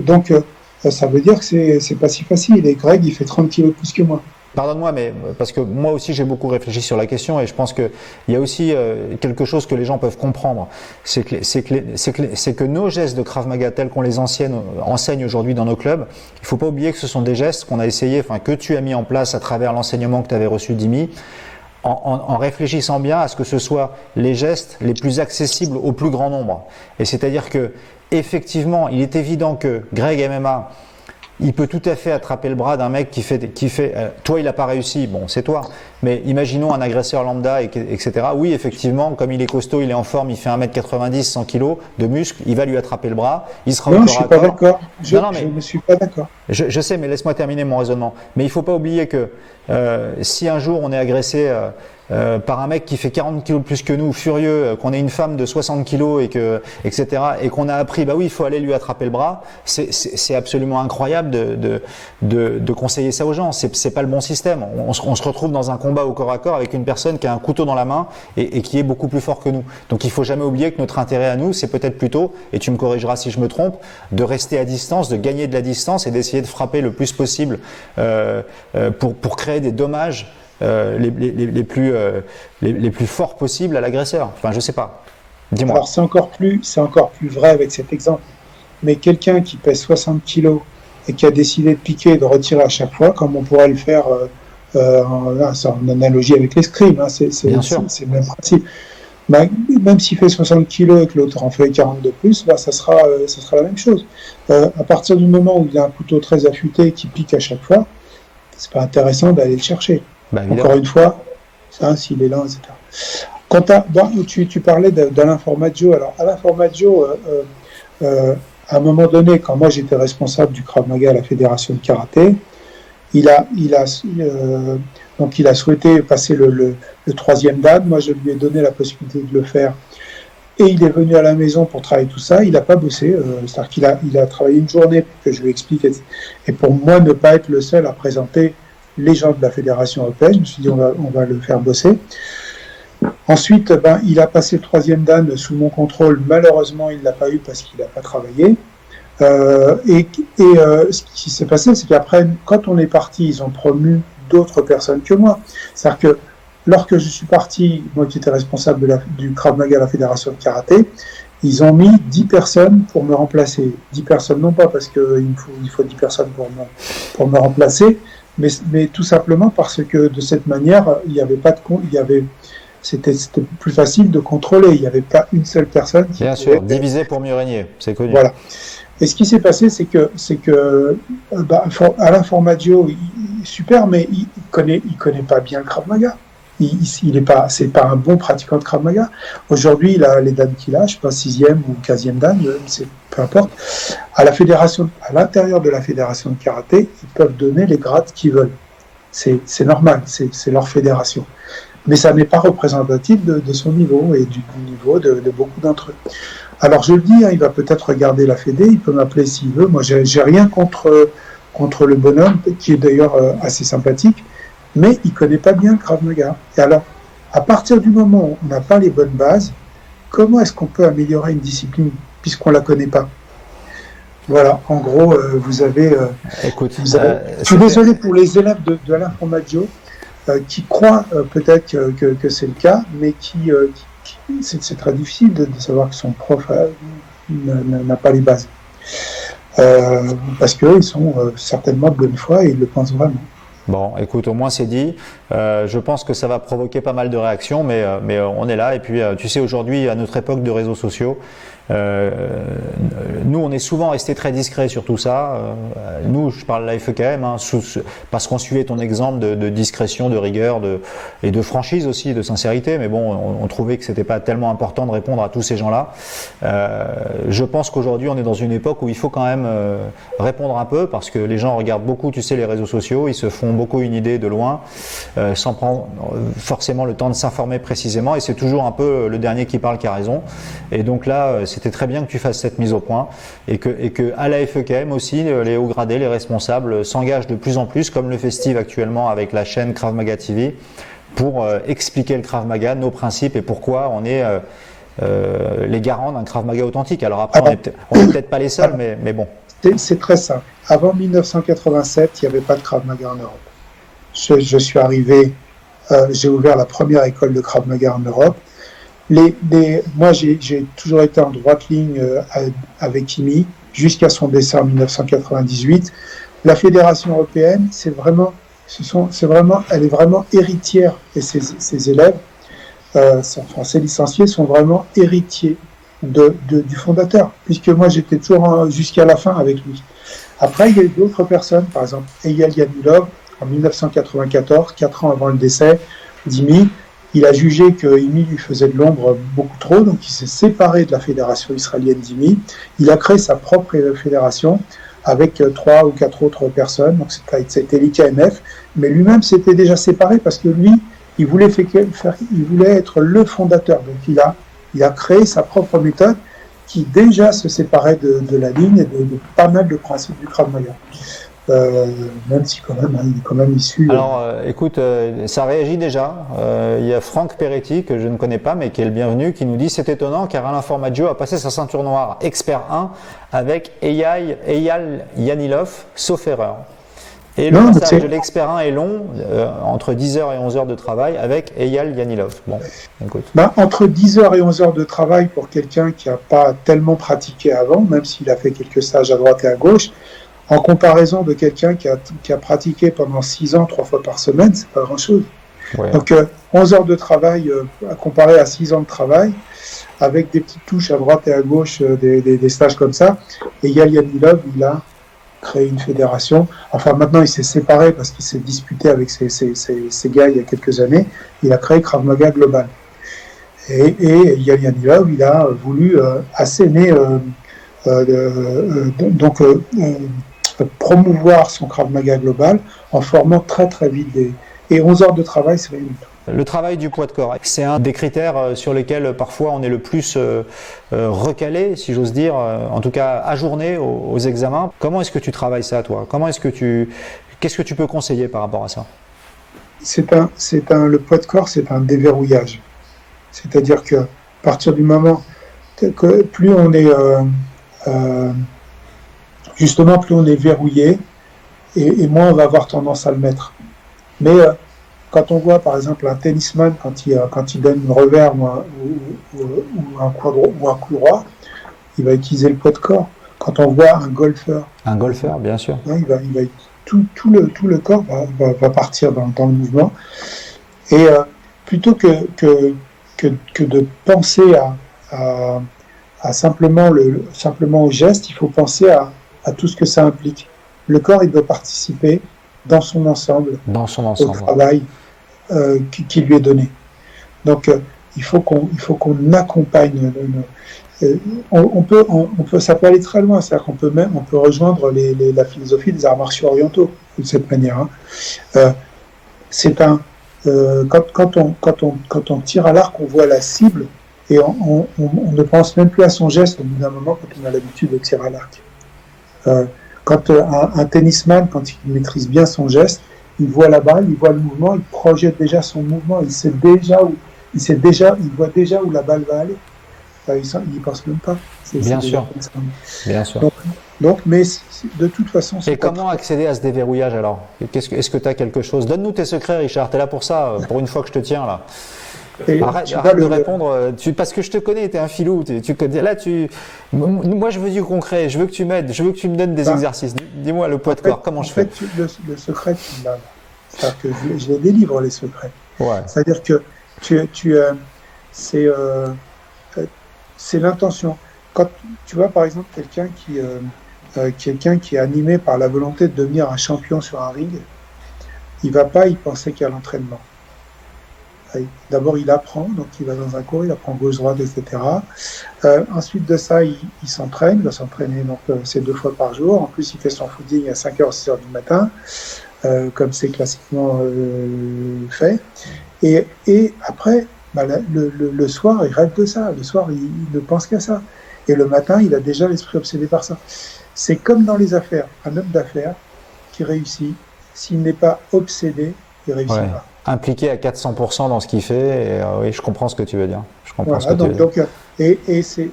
ça veut dire que c'est pas si facile. Et Greg, il fait 30 kilos de plus que moi. Pardonne-moi, mais parce que moi aussi j'ai beaucoup réfléchi sur la question et je pense qu'il y a aussi quelque chose que les gens peuvent comprendre. C'est que nos gestes de Krav Maga tels qu'on les enseigne aujourd'hui dans nos clubs, il ne faut pas oublier que ce sont des gestes qu'on a essayé, que tu as mis en place à travers l'enseignement que tu avais reçu d'Imi, en réfléchissant bien à ce que ce soit les gestes les plus accessibles au plus grand nombre. Et c'est-à-dire que effectivement, il est évident que Greg MMA, il peut tout à fait attraper le bras d'un mec qui fait toi il n'a pas réussi, bon c'est toi, mais imaginons un agresseur lambda, etc. Oui, effectivement, comme il est costaud, il est en forme, il fait 1m90, 100 kg de muscle, il va lui attraper le bras, il sera non, je suis pas d'accord. Je ne suis pas d'accord. Je sais, mais laisse-moi terminer mon raisonnement. Mais il ne faut pas oublier que si un jour on est agressé par un mec qui fait 40 kilos de plus que nous, furieux, qu'on ait une femme de 60 kilos etc. et qu'on a appris, bah oui, il faut aller lui attraper le bras, c'est absolument incroyable de conseiller ça aux gens. C'est pas le bon système. On se retrouve dans un combat au corps à corps avec une personne qui a un couteau dans la main et qui est beaucoup plus fort que nous. Donc il faut jamais oublier que notre intérêt à nous, c'est peut-être plutôt, et tu me corrigeras si je me trompe, de rester à distance, de gagner de la distance et d'essayer de frapper le plus possible pour créer des dommages les plus forts possibles à l'agresseur. Enfin, je sais pas. Dis-moi. Alors, c'est encore plus vrai avec cet exemple. Mais quelqu'un qui pèse 60 kilos et qui a décidé de piquer et de retirer à chaque fois, comme on pourrait le faire en analogie avec l'escrime, hein, c'est le même principe. Bah, même s'il fait 60 kilos et que l'autre en fait 40 de plus, bah, ça sera la même chose. À partir du moment où il y a un couteau très affûté qui pique à chaque fois, c'est pas intéressant d'aller le chercher. Bah, encore une fois, s'il est lent, etc. Tu parlais d'Alain Formaggio. Alors, Alain Formaggio, à un moment donné, quand moi j'étais responsable du Krav Maga à la Fédération de Karaté, il a souhaité passer le troisième dan. Moi, je lui ai donné la possibilité de le faire. Et il est venu à la maison pour travailler tout ça. Il n'a pas bossé. C'est-à-dire qu'il a travaillé une journée pour que je lui explique. Et pour moi, ne pas être le seul à présenter les gens de la Fédération européenne, je me suis dit on va le faire bosser. Ensuite, il a passé le troisième dan sous mon contrôle. Malheureusement, il ne l'a pas eu parce qu'il n'a pas travaillé. Ce qui s'est passé, c'est qu'après, quand on est parti, ils ont promu d'autres personnes que moi. C'est-à-dire que lorsque je suis parti, moi qui étais responsable du Krav Maga à la Fédération de Karaté, ils ont mis 10 personnes pour me remplacer. 10 personnes, non pas parce qu'il faut 10 personnes pour me remplacer, mais tout simplement parce que de cette manière, il n'y avait pas de c'était plus facile de contrôler. Il n'y avait pas une seule personne qui Bien sûr, diviser pour mieux régner, c'est connu. Voilà. Et ce qui s'est passé, c'est que Alain Formaggio, super, mais il connaît pas bien le Krav Maga. C'est pas un bon pratiquant de Krav Maga. Aujourd'hui, il a les dames qu'il a, je sais pas, 6e ou 15e dan, peu importe. À l'intérieur de la fédération de karaté, ils peuvent donner les grades qu'ils veulent. C'est normal, c'est leur fédération. Mais ça n'est pas représentatif de son niveau et du niveau de beaucoup d'entre eux. Alors je le dis, il va peut-être regarder la Fédé, il peut m'appeler s'il veut. Moi, j'ai rien contre le bonhomme, qui est d'ailleurs assez sympathique, mais il connaît pas bien le Krav Maga. Et alors, à partir du moment où on n'a pas les bonnes bases, comment est-ce qu'on peut améliorer une discipline puisqu'on la connaît pas? Voilà, en gros, vous avez... je suis désolé pour les élèves de Alain Formaggio, qui croient peut-être que c'est le cas, mais c'est très difficile de savoir que son prof n'a pas les bases. Parce qu'ils sont certainement de bonne foi et ils le pensent vraiment. Bon, écoute, au moins c'est dit. Je pense que ça va provoquer pas mal de réactions, mais on est là. Et puis, tu sais, aujourd'hui, à notre époque de réseaux sociaux, nous, on est souvent resté très discret sur tout ça. Nous, je parle de la FEKM, parce qu'on suivait ton exemple de discrétion, de rigueur, et de franchise aussi, de sincérité. Mais bon, on trouvait que c'était pas tellement important de répondre à tous ces gens-là. Je pense qu'aujourd'hui, on est dans une époque où il faut quand même répondre un peu, parce que les gens regardent beaucoup, tu sais, les réseaux sociaux, ils se font beaucoup une idée de loin, sans prendre forcément le temps de s'informer précisément. Et c'est toujours un peu le dernier qui parle qui a raison. Et donc là, c'était très bien que tu fasses cette mise au point et que à la FEKM aussi, les hauts gradés, les responsables s'engagent de plus en plus, comme le fait Steve actuellement avec la chaîne Krav Maga TV, pour expliquer le Krav Maga, nos principes et pourquoi on est les garants d'un Krav Maga authentique. Alors après, on n'est peut-être pas les seuls, mais bon. C'est très simple. Avant 1987, il n'y avait pas de Krav Maga en Europe. Je suis arrivé, j'ai ouvert la première école de Krav Maga en Europe. Moi, j'ai toujours été en droite ligne avec Imi jusqu'à son décès en 1998. La fédération européenne, elle est vraiment héritière, et ses élèves, ses licenciés sont vraiment héritiers du fondateur, puisque moi j'étais toujours jusqu'à la fin avec lui. Après, il y a eu d'autres personnes, par exemple Eyal Yanilov en 1994, 4 ans avant le décès d'Imi. Il a jugé que Imi lui faisait de l'ombre beaucoup trop, donc il s'est séparé de la fédération israélienne d'Imi. Il a créé sa propre fédération avec 3 ou 4 autres personnes, donc c'était l'IKMF, mais lui-même s'était déjà séparé parce que lui, il voulait être le fondateur, donc il a créé sa propre méthode qui déjà se séparait de la ligne et de pas mal de principes du Krav Maga. Même si quand même, il est quand même issu. Alors, écoute, ça réagit déjà. Il y a Franck Peretti, que je ne connais pas, mais qui est le bienvenu, qui nous dit: c'est étonnant car Alain Formaggio a passé sa ceinture noire expert 1 avec Eyal Yanilov, sauf erreur. Et le passage de l'expert 1 est long, entre 10h et 11h de travail avec Eyal Yanilov. Bon, écoute. Entre 10h et 11h de travail pour quelqu'un qui n'a pas tellement pratiqué avant, même s'il a fait quelques stages à droite et à gauche, en comparaison de quelqu'un qui a pratiqué pendant 6 ans, 3 fois par semaine, c'est pas grand-chose. Ouais. Donc 11 heures de travail comparé à 6 ans de travail, avec des petites touches à droite et à gauche, des stages comme ça. Et Eyal Yanilov, il a créé une fédération. Enfin, maintenant, il s'est séparé parce qu'il s'est disputé avec ses gars il y a quelques années. Il a créé Krav Maga Global. Et Eyal Yanilov, il a voulu asséner promouvoir son Krav Maga global en formant très très vite et 11 heures de travail, c'est rien du tout. Le travail du poids de corps, c'est un des critères sur lesquels parfois on est le plus recalé, si j'ose dire, en tout cas ajourné aux examens. Comment est-ce que tu travailles ça, toi? Qu'est-ce que tu peux conseiller par rapport à ça? Le poids de corps, c'est un déverrouillage. C'est-à-dire que à partir du moment que plus on est justement, plus on est verrouillé, et moins on va avoir tendance à le mettre. Mais quand on voit, par exemple, un tennisman, quand il donne une revers ou un coup droit, il va utiliser le poids de corps. Quand on voit un golfeur, bien sûr. Il va tout le corps va partir dans le mouvement. Et plutôt que de penser à simplement au geste, il faut penser à tout ce que ça implique. Le corps, il doit participer dans son ensemble. Au travail qui lui est donné. Donc, il faut qu'on accompagne. Ça peut aller très loin. C'est-à-dire on peut rejoindre la philosophie des arts martiaux orientaux de cette manière. Quand on tire à l'arc, on voit la cible et on ne pense même plus à son geste au bout d'un moment quand on a l'habitude de tirer à l'arc. Quand un tennisman, quand il maîtrise bien son geste, il voit la balle, il voit le mouvement, il projette déjà son mouvement, il voit déjà où la balle va aller. Il n'y pense même pas. Bien sûr. Donc, mais de toute façon. Et comment accéder à ce déverrouillage alors ? Est-ce que tu as quelque chose ? Donne-nous tes secrets, Richard. Tu es là pour ça, pour une fois que je te tiens là. Arrête de répondre, parce que je te connais, tu es un filou. Moi, je veux du concret, je veux que tu m'aides, je veux que tu me donnes des exercices. Dis-moi le poids de corps, comment je fais ? Le secret, tu l'as. C'est-à-dire que je les délivre, les secrets. Ouais. C'est-à-dire que c'est l'intention. Quand tu vois, par exemple, quelqu'un qui est animé par la volonté de devenir un champion sur un ring, il va pas y penser qu'à l'entraînement. D'abord, il apprend, donc il va dans un cours, il apprend gauche-droite, etc. Ensuite de ça, il s'entraîne, il va s'entraîner donc c'est 2 fois par jour. En plus, il fait son footing à 5h, 6h du matin, comme c'est classiquement fait. Et après, le soir, il rêve de ça. Le soir, il ne pense qu'à ça. Et le matin, il a déjà l'esprit obsédé par ça. C'est comme dans les affaires. Un homme d'affaires qui réussit, s'il n'est pas obsédé, il réussit pas. Impliqué à 400% dans ce qu'il fait, et oui, je comprends ce que tu veux dire.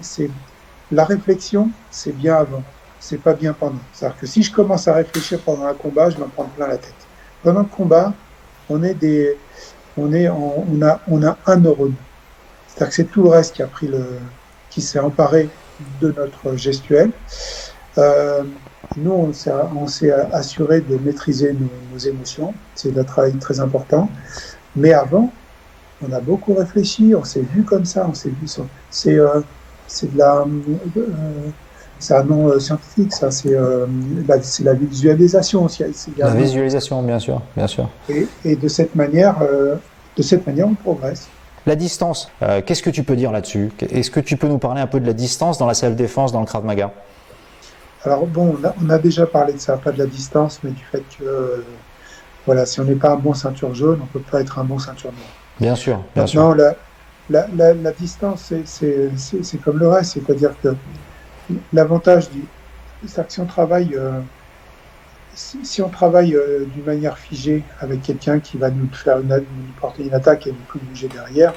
C'est la réflexion, c'est bien avant, c'est pas bien pendant. C'est-à-dire que si je commence à réfléchir pendant un combat, je vais m'en prendre plein la tête. Pendant le combat, on a un neurone. C'est-à-dire que c'est tout le reste qui s'est emparé de notre gestuelle. Nous, on s'est assuré de maîtriser nos émotions. C'est un travail très important. Mais avant, on a beaucoup réfléchi, on s'est vu comme ça, c'est un nom scientifique, ça, c'est la visualisation. La visualisation, bien sûr. Et de cette manière, on progresse. La distance, qu'est-ce que tu peux dire là-dessus ? Est-ce que tu peux nous parler un peu de la distance dans la self-défense, dans le Krav Maga ? Alors bon, on a déjà parlé de ça, pas de la distance, mais du fait que si on n'est pas un bon ceinture jaune, on ne peut pas être un bon ceinture noire. Bien sûr. Maintenant, la distance, c'est comme le reste, c'est-à-dire que l'avantage c'est que si on travaille d'une manière figée avec quelqu'un qui va nous porter une attaque et nous plus bouger derrière,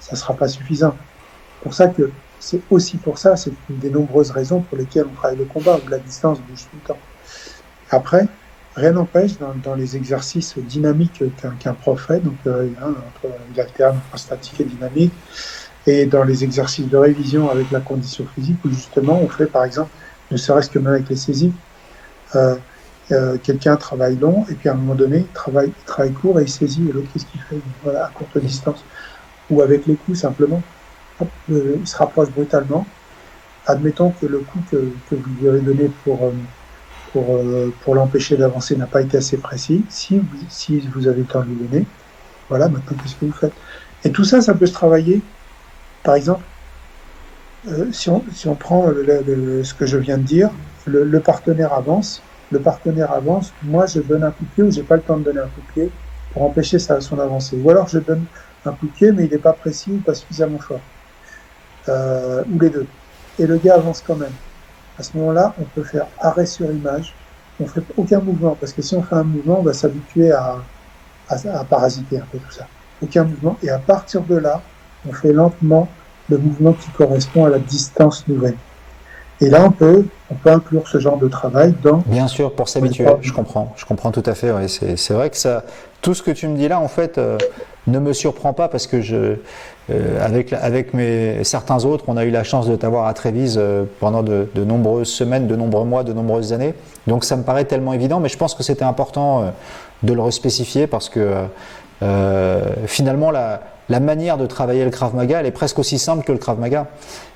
ça ne sera pas suffisant. C'est une des nombreuses raisons pour lesquelles on travaille le combat, où la distance bouge tout le temps. Après, rien n'empêche, dans les exercices dynamiques qu'un prof fait, donc il alterne entre statique et dynamique, et dans les exercices de révision avec la condition physique, où justement on fait par exemple, ne serait-ce que même avec les saisies, quelqu'un travaille long, et puis à un moment donné, il travaille court et il saisit, et l'autre qu'est-ce qu'il fait ? Voilà, à courte distance. Ou avec les coups simplement. Il se rapproche brutalement. Admettons que le coup que vous lui avez donné pour l'empêcher d'avancer n'a pas été assez précis. Si vous avez le temps de lui donner, voilà, maintenant qu'est-ce que vous faites ? Et tout ça, ça peut se travailler. Par exemple, si on prend ce que je viens de dire, le partenaire avance. Moi je donne un coup de pied ou j'ai pas le temps de donner un coup de pied pour empêcher son avancée. Ou alors je donne un coup de pied mais il n'est pas précis ou pas suffisamment fort. Ou les deux. Et le gars avance quand même. À ce moment-là, on peut faire arrêt sur image. On ne fait aucun mouvement, parce que si on fait un mouvement, on va s'habituer à parasiter un peu tout ça. Aucun mouvement. Et à partir de là, on fait lentement le mouvement qui correspond à la distance nouvelle. Et là, on peut inclure ce genre de travail dans... Bien sûr, pour s'habituer, je comprends tout à fait. Ouais. C'est vrai que ça, tout ce que tu me dis là, en fait, ne me surprend pas parce que avec certains autres, on a eu la chance de t'avoir à Trévise pendant de nombreuses semaines, de nombreux mois, de nombreuses années. Donc ça me paraît tellement évident, mais je pense que c'était important de le respécifier parce que finalement, la manière de travailler le Krav Maga, elle est presque aussi simple que le Krav Maga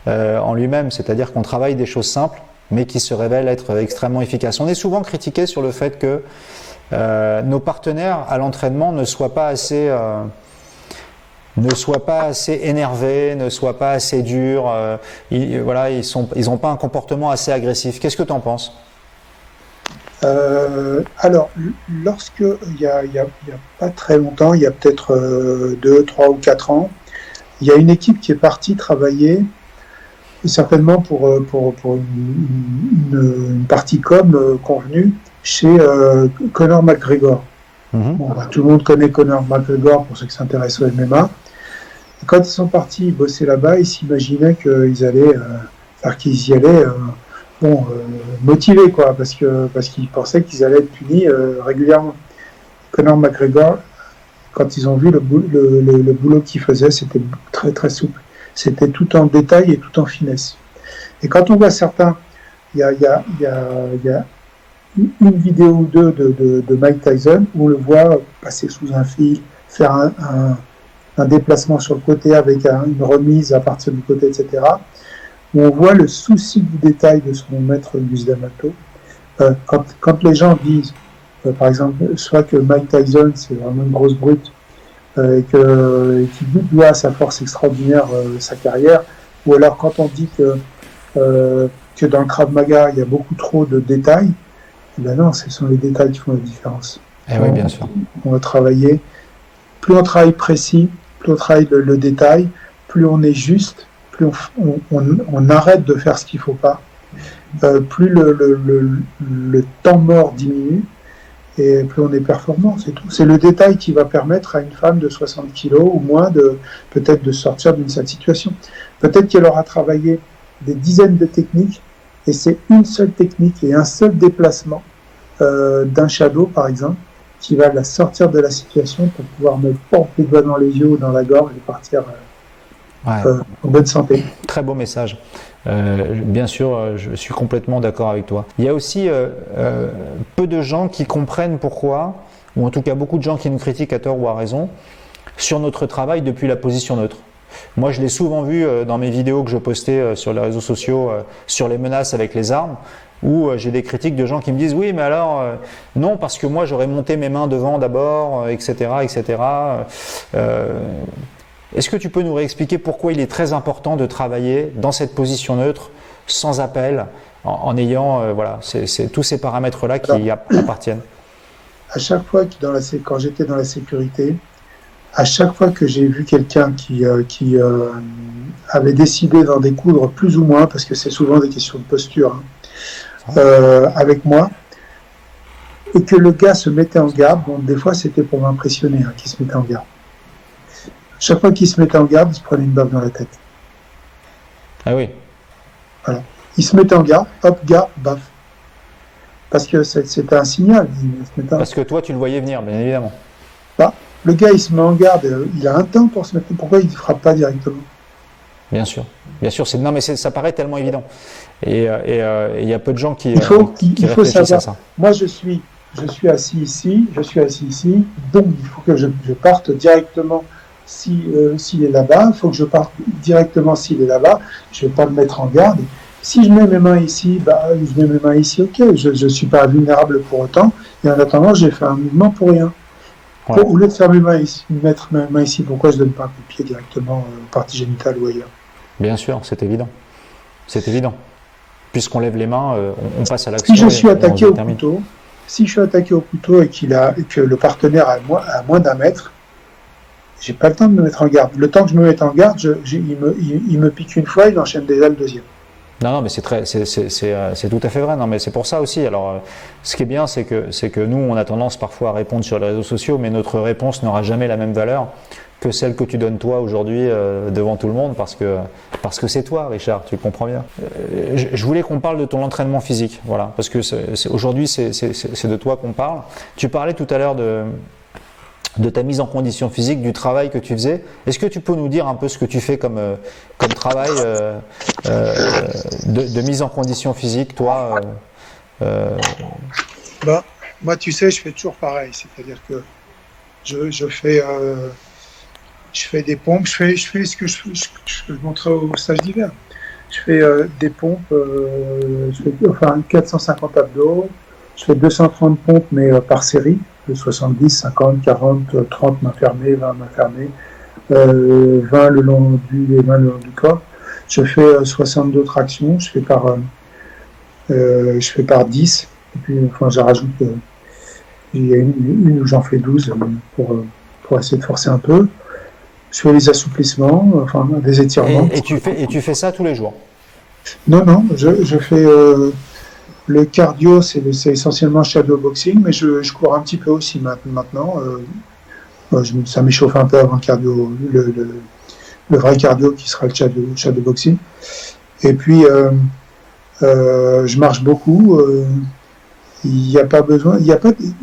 en lui-même, c'est-à-dire qu'on travaille des choses simples, mais qui se révèlent être extrêmement efficaces. On est souvent critiqué sur le fait que nos partenaires à l'entraînement ne soient pas assez énervés, ne soient pas assez durs, ils n'ont pas un comportement assez agressif. Qu'est-ce que tu en penses ? Alors, lorsque il y a pas très longtemps, il y a peut-être 2, 3 ou 4 ans, il y a une équipe qui est partie travailler, certainement pour une partie convenue, chez Conor McGregor. Bon, tout le monde connaît Conor McGregor pour ceux qui s'intéressent au MMA. Et quand ils sont partis bosser là-bas, ils s'imaginaient qu'ils y allaient motivés, quoi, parce qu'ils pensaient qu'ils allaient être punis régulièrement. Conor McGregor, quand ils ont vu le boulot qu'il faisait, c'était très très souple. C'était tout en détail et tout en finesse. Et quand on voit certains, il y a une vidéo ou deux de Mike Tyson où on le voit passer sous un fil, faire un déplacement sur le côté avec une remise à partir du côté, etc. Où on voit le souci du détail de son maître Gus D'Amato. Quand les gens disent, par exemple, soit que Mike Tyson c'est vraiment une grosse brute et qu'il doit à sa force extraordinaire sa carrière, ou alors quand on dit que dans le Krav Maga il y a beaucoup trop de détails, eh ben non, ce sont les détails qui font la différence. Oui, bien sûr. On va travailler, plus on travaille précis, plus on travaille le détail, plus on est juste, plus on arrête de faire ce qu'il ne faut pas, plus le temps mort diminue, et plus on est performant, c'est tout. C'est le détail qui va permettre à une femme de 60 kilos ou moins peut-être de sortir d'une certaine situation. Peut-être qu'elle aura travaillé des dizaines de techniques, et c'est une seule technique et un seul déplacement d'un shadow, par exemple, qui va la sortir de la situation pour pouvoir mettre les doigts dans les yeux ou dans la gorge et partir en bonne santé. Très beau message. Bien sûr, je suis complètement d'accord avec toi. Il y a aussi peu de gens qui comprennent pourquoi, ou en tout cas beaucoup de gens qui nous critiquent à tort ou à raison, sur notre travail depuis la position neutre. Moi, je l'ai souvent vu dans mes vidéos que je postais sur les réseaux sociaux sur les menaces avec les armes, où j'ai des critiques de gens qui me disent « Oui, mais alors, non, parce que moi, j'aurais monté mes mains devant d'abord, etc. etc. » Est-ce que tu peux nous réexpliquer pourquoi il est très important de travailler dans cette position neutre, sans appel, en ayant tous ces paramètres-là qui appartiennent? À chaque fois quand j'étais dans la sécurité, à chaque fois que j'ai vu quelqu'un qui avait décidé d'en découdre plus ou moins, parce que c'est souvent des questions de posture, avec moi, et que le gars se mettait en garde, donc des fois c'était pour m'impressionner qu'il se mettait en garde. Chaque fois qu'il se mettait en garde, il se prenait une baffe dans la tête. Ah oui. Voilà. Il se mettait en garde, hop, garde, baffe. Parce que c'était un signal. Parce que toi, tu le voyais venir, bien évidemment. Le gars, il se met en garde, il a un temps pour se mettre. Pourquoi il ne frappe pas directement? Bien sûr. Non, mais ça paraît tellement évident. Et il y a peu de gens qui il faut réfléchissent savoir, à ça. Moi, je suis assis ici, donc il faut que je parte directement s'il est là-bas. Il faut que je parte directement s'il est là-bas. Je ne vais pas me mettre en garde. Si je mets mes mains ici, je mets mes mains ici, ok, je ne suis pas vulnérable pour autant. Et en attendant, j'ai fait un mouvement pour rien. Ouais. Au lieu de faire mettre mes mains ici, pourquoi je ne donne pas un coup de pied directement aux parties génitales ou ailleurs? Bien sûr, c'est évident. C'est évident. Puisqu'on lève les mains, on passe à l'action. Si je suis attaqué au couteau, et que le partenaire a moins d'un mètre, j'ai pas le temps de me mettre en garde. Le temps que je me mette en garde, il me pique une fois, il enchaîne déjà le deuxième. Non, mais c'est tout à fait vrai. Non, mais c'est pour ça aussi. Alors, ce qui est bien, c'est que nous, on a tendance parfois à répondre sur les réseaux sociaux, mais notre réponse n'aura jamais la même valeur que celle que tu donnes toi aujourd'hui devant tout le monde, parce parce que c'est toi, Richard, tu comprends bien. Je voulais qu'on parle de ton entraînement physique, voilà, parce que aujourd'hui, c'est de toi qu'on parle. Tu parlais tout à l'heure de ta mise en condition physique, du travail que tu faisais. Est-ce que tu peux nous dire un peu ce que tu fais comme travail de mise en condition physique, toi Bah, moi, tu sais, je fais toujours pareil. C'est-à-dire que je fais des pompes. Je fais ce que je montrais au stage d'hiver. Je fais des pompes. Je fais 450 abdos. Je fais 230 pompes, mais par série. De 70, 50, 40, 30 mains fermées, 20 mains fermées, 20 le long du corps. Je fais 62 tractions, je fais par 10, et puis enfin, j'en rajoute, il y a une où j'en fais 12 pour essayer de forcer un peu. Je fais les assouplissements, enfin des étirements. Et tu fais ça tous les jours? Non, je fais le cardio, c'est essentiellement shadowboxing, mais je cours un petit peu aussi maintenant. Ça m'échauffe un peu avant le cardio, le vrai cardio qui sera le shadowboxing. Et puis, je marche beaucoup. Il n'y a pas besoin.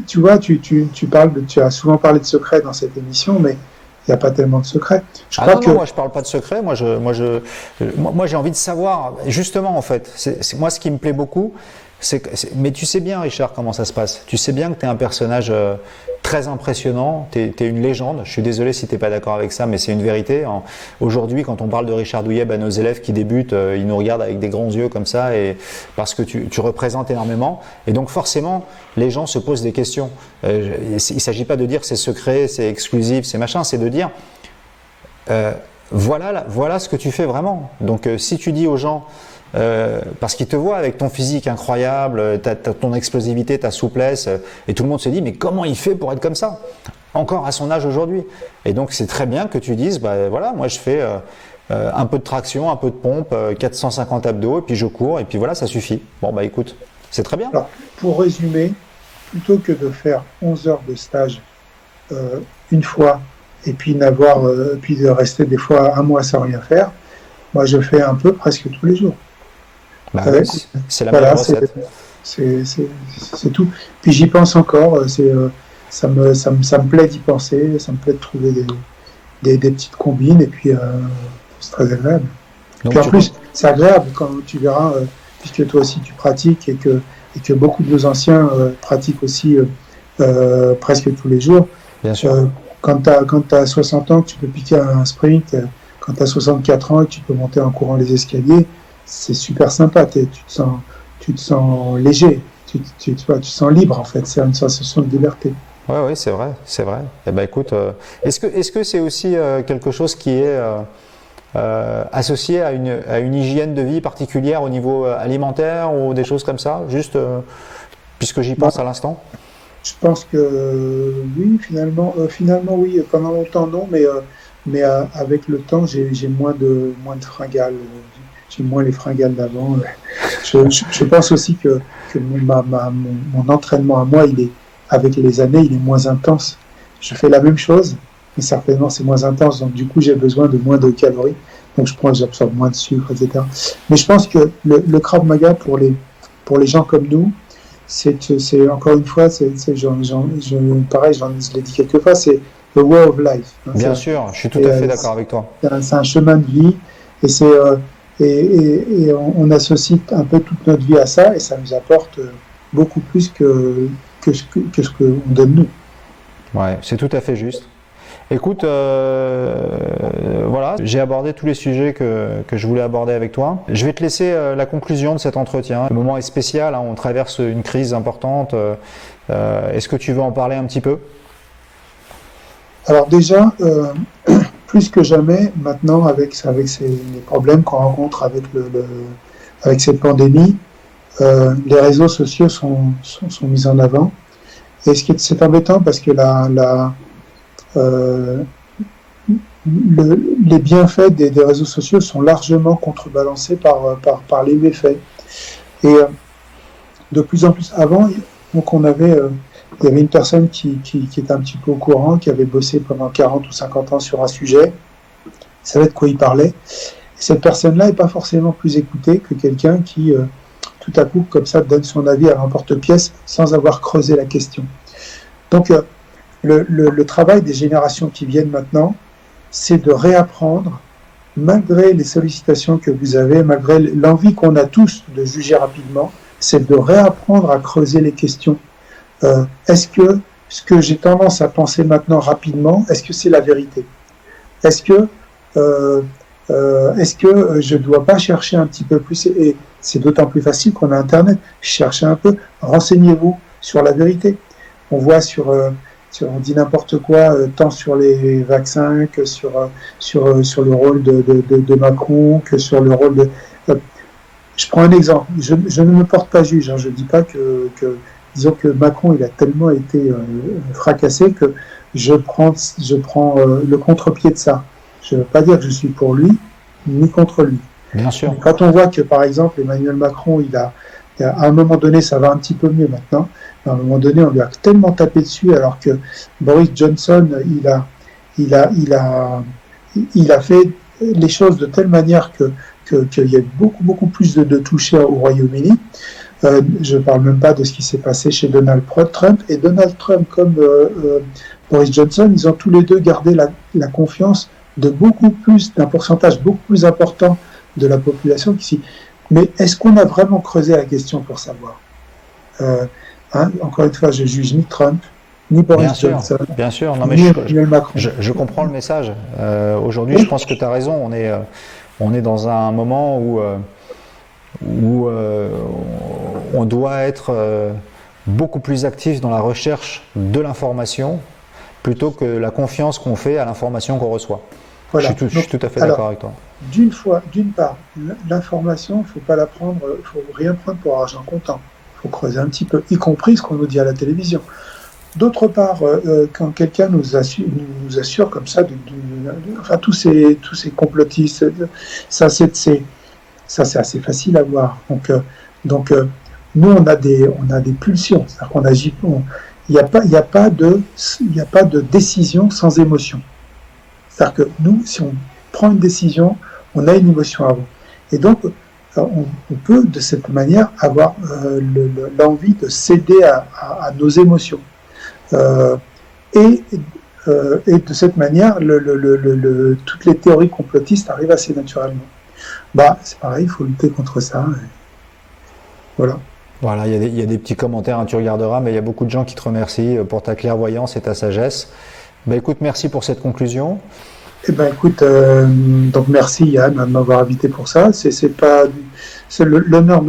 Tu vois, tu as souvent parlé de secrets dans cette émission, mais il n'y a pas tellement de secrets. Non, moi je parle pas de secrets. Moi j'ai envie de savoir. Justement, en fait, moi ce qui me plaît beaucoup. Mais tu sais bien, Richard, comment ça se passe. Tu sais bien que tu es un personnage très impressionnant, tu es une légende. Je suis désolé si tu n'es pas d'accord avec ça, mais c'est une vérité. Aujourd'hui, quand on parle de Richard Douillet, nos élèves qui débutent, ils nous regardent avec des grands yeux comme ça, parce que tu représentes énormément. Et donc forcément, les gens se posent des questions. Il ne s'agit pas de dire c'est secret, c'est exclusif, c'est machin, c'est de dire voilà ce que tu fais vraiment. Donc si tu dis aux gens... parce qu'ils te voient avec ton physique incroyable, ton explosivité, ta souplesse, et tout le monde se dit mais comment il fait pour être comme ça, encore à son âge aujourd'hui. Et donc c'est très bien que tu dises voilà, moi je fais un peu de traction, un peu de pompe, 450 abdos, et puis je cours, et puis voilà, ça suffit. Bon écoute, c'est très bien. Alors, pour résumer, plutôt que de faire 11 heures de stage une fois et puis puis de rester des fois un mois sans rien faire, moi je fais un peu presque tous les jours. Oui, c'est la meilleure recette. C'est tout. Puis j'y pense encore. Ça me plaît d'y penser. Ça me plaît de trouver des petites combines. Et puis c'est très agréable. Donc, puis en plus, c'est agréable quand tu verras, puisque toi aussi tu pratiques et que beaucoup de nos anciens pratiquent aussi presque tous les jours. Bien sûr. Quand tu as 60 ans, que tu peux piquer un sprint. Quand tu as 64 ans et que tu peux monter en courant les escaliers, c'est super sympa, tu te sens léger, tu te sens libre en fait, c'est une sensation de liberté. Oui, c'est vrai. Eh ben écoute, est-ce que c'est aussi quelque chose qui est associé à une hygiène de vie particulière au niveau alimentaire ou des choses comme ça, juste puisque j'y pense à l'instant? Je pense que oui, finalement oui, pendant longtemps non, mais avec le temps j'ai moins de fringales. J'ai moins les fringales d'avant. Je pense aussi que mon entraînement à moi, avec les années, il est moins intense. Je fais la même chose, mais certainement c'est moins intense. Donc du coup, j'ai besoin de moins de calories. Donc j'absorbe moins de sucre, etc. Mais je pense que le Krav Maga pour les gens comme nous, c'est encore une fois, pareil, je l'ai dit quelques fois, c'est the way of life. Bien sûr, je suis tout à fait d'accord avec toi. C'est un chemin de vie et on associe un peu toute notre vie à ça et ça nous apporte beaucoup plus que ce qu'on donne nous. Ouais, c'est tout à fait juste. Écoute, voilà, j'ai abordé tous les sujets que je voulais aborder avec toi. Je vais te laisser la conclusion de cet entretien. Le moment est spécial, on traverse une crise importante. Est-ce que tu veux en parler un petit peu? Alors déjà, plus que jamais, maintenant, avec les problèmes qu'on rencontre avec cette pandémie, les réseaux sociaux sont mis en avant. Et c'est embêtant parce que les bienfaits des réseaux sociaux sont largement contrebalancés par les méfaits. Et de plus en plus, avant, donc il y avait une personne qui était un petit peu au courant, qui avait bossé pendant 40 ou 50 ans sur un sujet, il savait de quoi il parlait. Cette personne-là n'est pas forcément plus écoutée que quelqu'un qui, tout à coup, comme ça, donne son avis à l'emporte-pièce sans avoir creusé la question. Donc, le travail des générations qui viennent maintenant, c'est de réapprendre, malgré les sollicitations que vous avez, malgré l'envie qu'on a tous de juger rapidement, c'est de réapprendre à creuser les questions. Est-ce que ce que j'ai tendance à penser maintenant rapidement, est-ce que c'est la vérité? Est-ce que je ne dois pas chercher un petit peu plus? Et c'est d'autant plus facile qu'on a Internet. Cherchez un peu, renseignez-vous sur la vérité. On voit on dit n'importe quoi, tant sur les vaccins que sur le rôle de Macron, que sur le rôle de... je prends un exemple. Je ne me porte pas juge. Hein. Je ne dis pas disons que Macron, il a tellement été fracassé que je prends le contre-pied de ça. Je ne veux pas dire que je suis pour lui, ni contre lui. Bien sûr. Quand on voit que, par exemple, Emmanuel Macron, à un moment donné, ça va un petit peu mieux maintenant, à un moment donné, on lui a tellement tapé dessus, alors que Boris Johnson, il a fait les choses de telle manière qu'il y a beaucoup, beaucoup plus de touchés au Royaume-Uni. Je ne parle même pas de ce qui s'est passé chez Donald Trump. Et Donald Trump, comme Boris Johnson, ils ont tous les deux gardé la confiance d'un pourcentage beaucoup plus important de la population qu'ici. Mais est-ce qu'on a vraiment creusé la question pour savoir? Encore une fois, je juge ni Trump, ni Boris Johnson, bien sûr. Non, mais ni Emmanuel Macron. Je comprends le message. Aujourd'hui, je pense que tu as raison. On est dans un moment où on doit être beaucoup plus actif dans la recherche de l'information plutôt que la confiance qu'on fait à l'information qu'on reçoit. Voilà. Je suis tout à fait d'accord avec toi. D'une part, l'information, il ne faut pas la prendre, il faut rien prendre pour argent comptant. Il faut creuser un petit peu, y compris ce qu'on nous dit à la télévision. D'autre part, quand quelqu'un nous assure comme ça, enfin tous ces complotistes, ça c'est assez facile à voir. Donc nous on a des pulsions, c'est-à-dire qu'on agit. Il n'y a pas de décision sans émotion. C'est-à-dire que nous, si on prend une décision, on a une émotion avant. Et donc, on peut de cette manière avoir l'envie de céder à nos émotions. Et de cette manière, toutes les théories complotistes arrivent assez naturellement. C'est pareil, il faut lutter contre ça. Voilà. Voilà, il y a des petits commentaires, hein, tu regarderas, mais il y a beaucoup de gens qui te remercient pour ta clairvoyance et ta sagesse. Écoute, merci pour cette conclusion. Écoute, donc merci Yann de m'avoir invité pour ça. L'honneur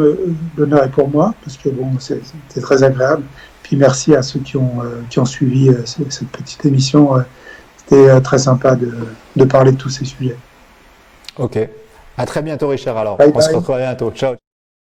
est pour moi parce que bon, c'est très agréable. Puis merci à ceux qui ont suivi cette petite émission. C'était très sympa de parler de tous ces sujets. Ok. À très bientôt Richard alors. Bye On se retrouve à bientôt. Ciao.